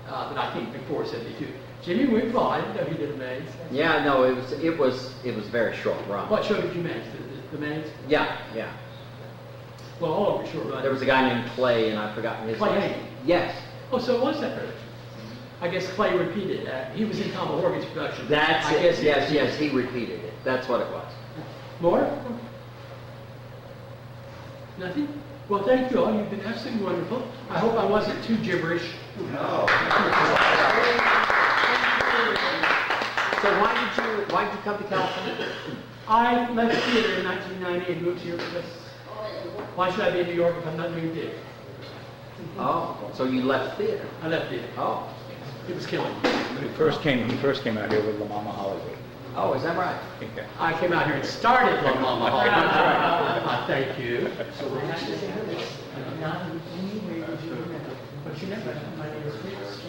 but I think before 72. Jimmy Wigwall, I didn't know he did a maids. Yeah, no, it was very short run. What show did you make? The maids? Yeah. Well, all over short run. There was a guy named Clay, and I've forgotten his Clay name. Hayden. Yes. Oh, so it was that production. I guess Clay repeated that. He was in Tom Horgan's production. That's I it. guess Yes, he repeated it. That's what it was. More? Nothing? Well, thank you all. You've been absolutely wonderful. I hope I wasn't too gibberish. No. So why did you come to California? I left theater in 1990 and moved here because why should I be in New York if I'm not doing theater? Oh, so you left theater. I left theater. Oh. It was killing me. He first came out here with La Mama Hollywood. Oh, is that right? Yeah. I came out here and started La Mama Hollywood. Thank you. Not in any way did you remember. What's your name? My name is Rich.